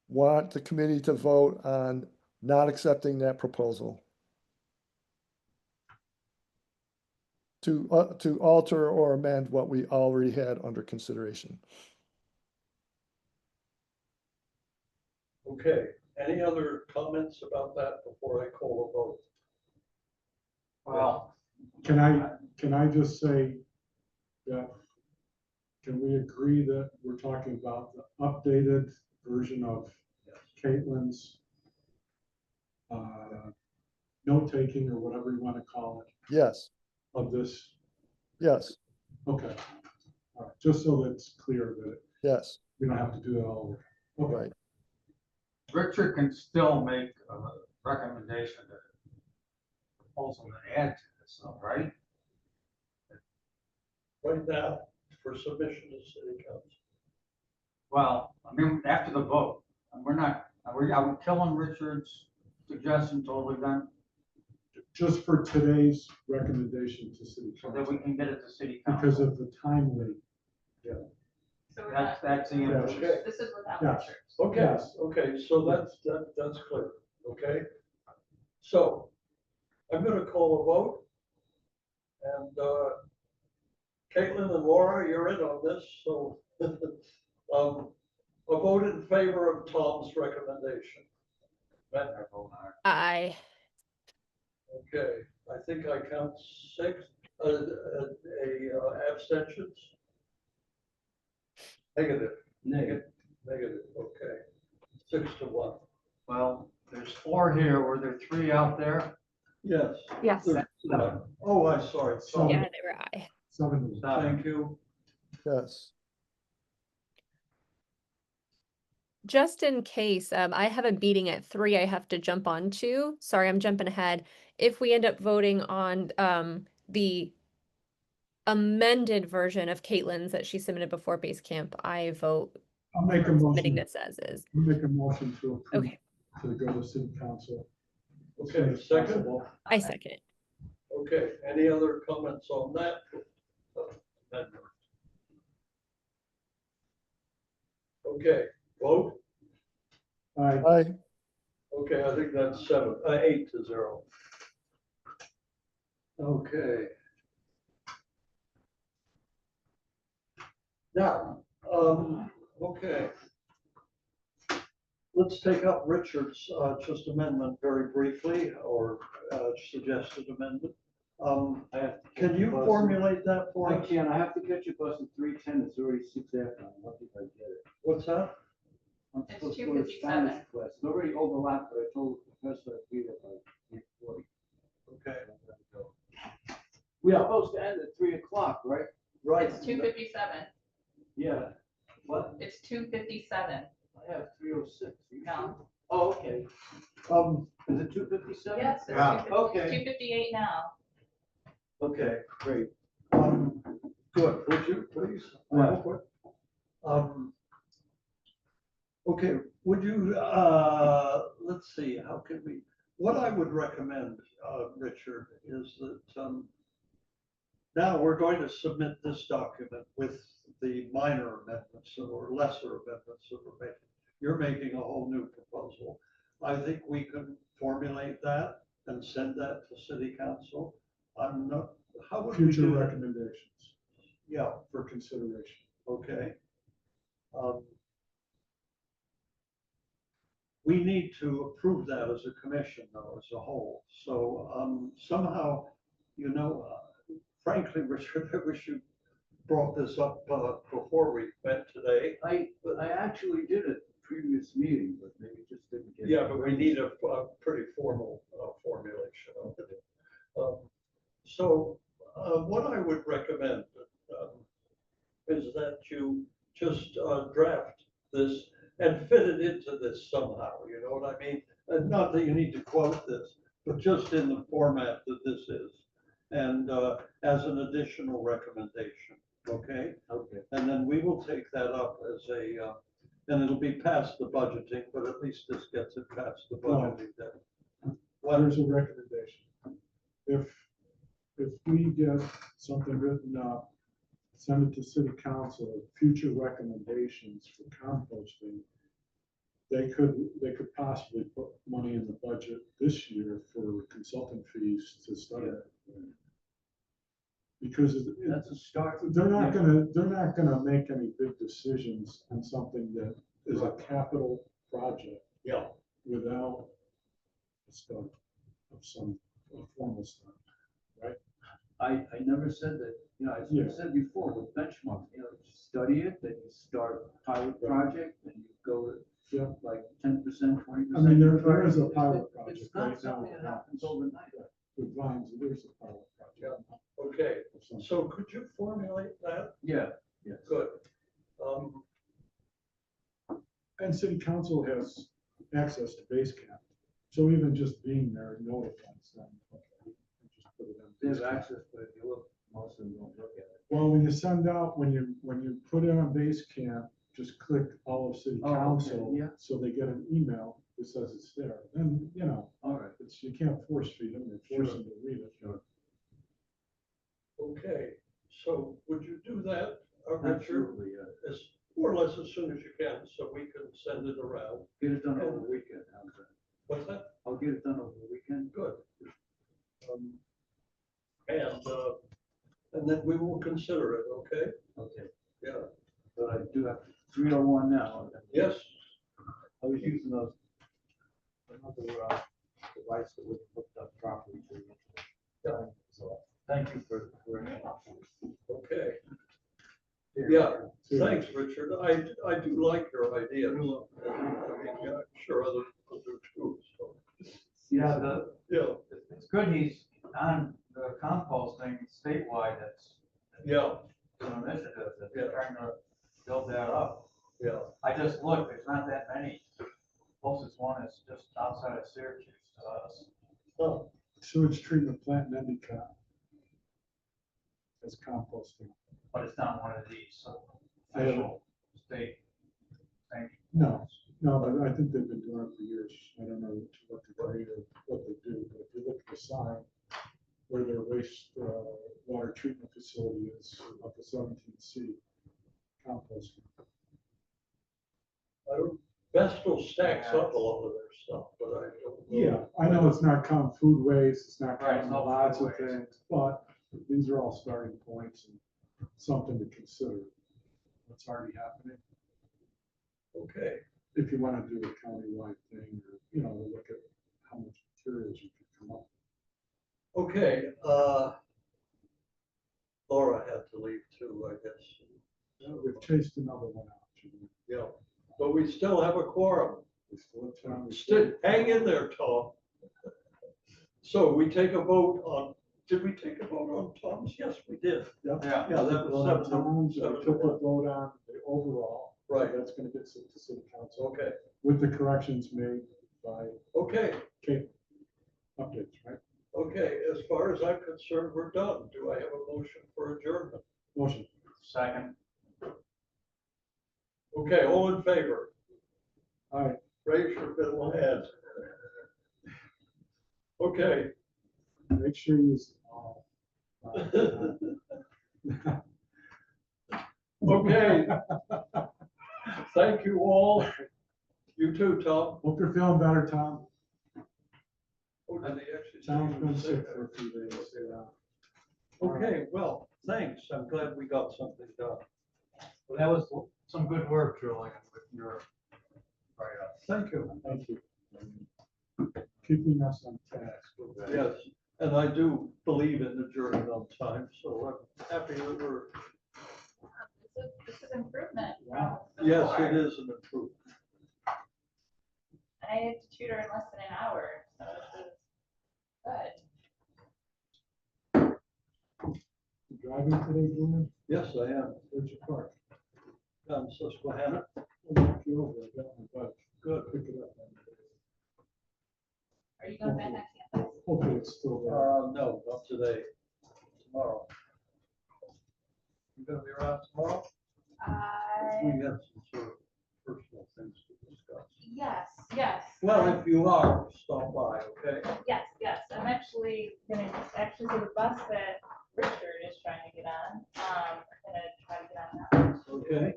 want the committee to vote on not accepting that proposal. To alter or amend what we already had under consideration. Okay, any other comments about that before I call a vote? Well, Can I just say that, can we agree that we're talking about the updated version of Caitlin's note-taking or whatever you want to call it Yes, of this? yes, Okay. All right, just so that it's clear that yes, we don't have to do that all over. Okay. right. Richard can still make a recommendation to proposal to add to this, though, right? Right now, for submission to city council. Well, I mean, after the vote, we're not, are we killing Richard's suggestion totally then? Just for today's recommendation to city So that we council, can get it to city council? because of the timely. So we're not, That's the Yeah. impetus. Okay. this is without Yes. Richard. Okay, Yes. okay, so that's clear, okay? So, I'm gonna call a vote. And Caitlin and Laura, you're in on this, so a vote in favor of Tom's recommendation. Matt? Aye. Okay, I think I count 6, abstentions. Negative, okay, 6-1. Well, there's 4 here, were there 3 out there? Yes. Yes. Oh, I'm sorry. Yeah, they were aye. 7. Thank you. Yes. Just in case, I have a meeting at 3 I have to jump on to. Sorry, I'm jumping ahead. If we end up voting on the amended version of Caitlin's that she submitted before Basecamp, I vote I'll make a for submitting motion, this as is. I'll make a motion to approve, Okay, to go to city council. as Okay, soon as second? possible. I second it. Okay, any other comments on that amendment? Okay, vote. Aye. Okay, I think that's 8-0. Okay. Now, Okay. Let's take up Richard's just amendment very briefly, or suggested amendment. I have to catch Can a you bus. formulate that for I us? can, I have to catch a bus at 3:10, it's already 6 after, I'm lucky if I get it. What's that? I'm It's supposed to go to 2:57. Spanish class, it already overlapped, but I told the professor I'd be there by 8:40. Okay, We are supposed to end at 3 o'clock, right? right. It's 2:57. Yeah. What? It's 2:57. I have 3:06. No. Oh, okay. Is it 2:57? Yes, Yeah. it's Okay. 2:58 now. Okay, great. Good, would you please? What? Okay, would you, let's see, how could we, what I would recommend, Richard, is that, now we're going to submit this document with the minor amendments or lesser amendments that we're making. You're making a whole new proposal. I think we can formulate that and send that to city council. I'm not, how would we Future do that? recommendations Yeah, for consideration. okay. We need to approve that as a commission though, as a whole. So somehow, you know, frankly, Richard, I wish you brought this up before we met today. I actually did it previous meeting, but maybe just didn't get it. Yeah, but we need a pretty formal formulation of it. So what I would recommend is that you just draft this and fit it into this somehow, you know what I mean? And not that you need to quote this, but just in the format that this is. And as an additional recommendation, okay? Okay. And then we will take that up as a, and it'll be past the budgeting, but at least this gets it past the budgeting then. There's a recommendation. If we get something written up, send it to city council, future recommendations for composting, they could possibly put money in the budget this year for consultant fees to study it. Because That's a start. they're not gonna make any big decisions on something that is a capital project. Yeah. Without a study of some formal study, right? I never said that, you know, Yeah. I said before with benchmark, you know, you study it, then you start a pilot project, and you go Yeah. to like 10%, 20%. I mean, there is a pilot project It's not right now something that that happens happens. overnight. With Vines, there's a pilot project. Okay, of some so could you formulate that? Yeah, yes. Good. And city council has access to base camp, so even just being there notifies them. Okay, just put it on They base have camp. access, but if you look, most of them don't look at it. Well, when you send out, when you put it on base camp, just click all of city Oh, okay, council, yeah. so they get an email that says it's there. Then, you know, All right. you can't force feed them, you force Sure. them to read it. Okay, so would you do that, Richard, Absolutely, yeah. as more or less as soon as you can, so we can send it around? Get it done over the weekend, how's that? What's that? I'll get it done over the weekend. Good. And then we will consider it, okay? Okay, Yeah, but I do have 301 now. yes, I was using those, another device that was hooked up properly to it. Yeah. So, thank you for okay. Yeah, thanks, Richard. I do like your ideas. I mean, yeah, I'm sure other people do too, so, Yeah, yeah, it's good he's on the composting statewide, that's yeah, an initiative that Yeah. they're trying to build that up. yeah. I just looked, there's not that many. Closest one is just outside of Syracuse to us. Oh, Sewage treatment plant in Endicott. As composting. But it's not one of these I haven't- official state things. No, but I think they've been doing it for years. I don't know to what degree or what they do, but if you look at the sign where their waste water treatment facility is, up to 17C, composting. I don't, Vestal stacks up a lot of their stuff, but I don't know. Yeah, I know it's not counting food waste, it's not Right, counting no lots food of waste. things, but these are all starting points and something to consider. what's already happening. Okay, If you want to do a countywide thing, or, you know, look at how much materials you can come up. okay, Laura had to leave too, I guess. We've chased another one out. Yeah, but we still have a quorum. We still have time. Hang in there, Tom. So we take a vote on, did we take a vote on Tom's? Yes, we did. Yep. Yeah. Yeah, that was Vote on seven Tom's, to we took a vote on the overall. Right. That's gonna get sent to city council Okay, with the corrections made by okay, Kate. Updates, right? okay. As far as I'm concerned, we're done. Do I have a motion for adjournment? Motion. Second. Okay, all in favor? All right. Raise your middle hand. Okay. Make sure you. Okay. Thank you all. You too, Tom. Hope you're feeling better, Tom. Oh, did he actually say Tom's he been was sick for a few days. Okay, well, thanks. I'm glad we got something done. Well, that was some good work, Julian, with your write-up. Thank you. Thank you. Keeping us on task. Yes, and I do believe in adjourning on time, so I'm happy that we're, This is improvement. Wow. yes, it is an improvement. I had to tutor in less than an hour, so this is good. You driving today, Julian? Yes, I am. Where'd you park? On Susquehanna. I'll walk you over. I got my bike. Good. Pick it up. Are you going back next campus? Hopefully it's still there. No, not today. Tomorrow. You gonna be around tomorrow? We have some sort of personal things to discuss. Yes. Well, if you are, stop by, okay? Yes. I'm actually gonna take the bus that Richard is trying to get on. I'm gonna try to get on that one. Okay.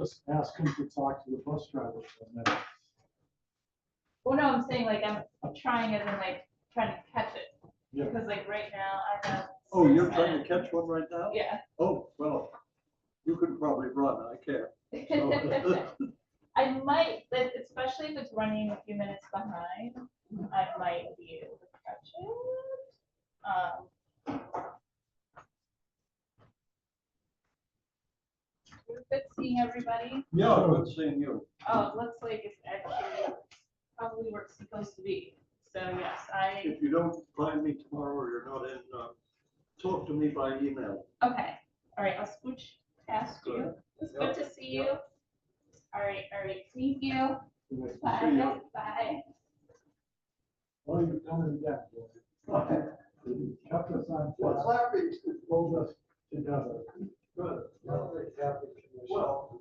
Just ask him to talk to the bus driver for a minute. Well, no, I'm saying like I'm trying as in like trying to catch it. Yeah. Because like right now I have. Oh, you're 6 trying to minutes. catch one right now? Yeah. Oh, well, you could probably run, I can't. So- I might, like, especially if it's running a few minutes behind, I might be able to catch it. Good seeing everybody. Yeah, good seeing you. Oh, it looks like it's actually probably where it's supposed to be. So yes, If you don't find me tomorrow or you're not in, talk to me by email. okay. All right, I'll scooch past you. It's good to see you. All right, thank you. Bye. Bye. Well, you've done it again, Julian. You kept us on task. Hold us together. Good. Lovely, happy commission. Well,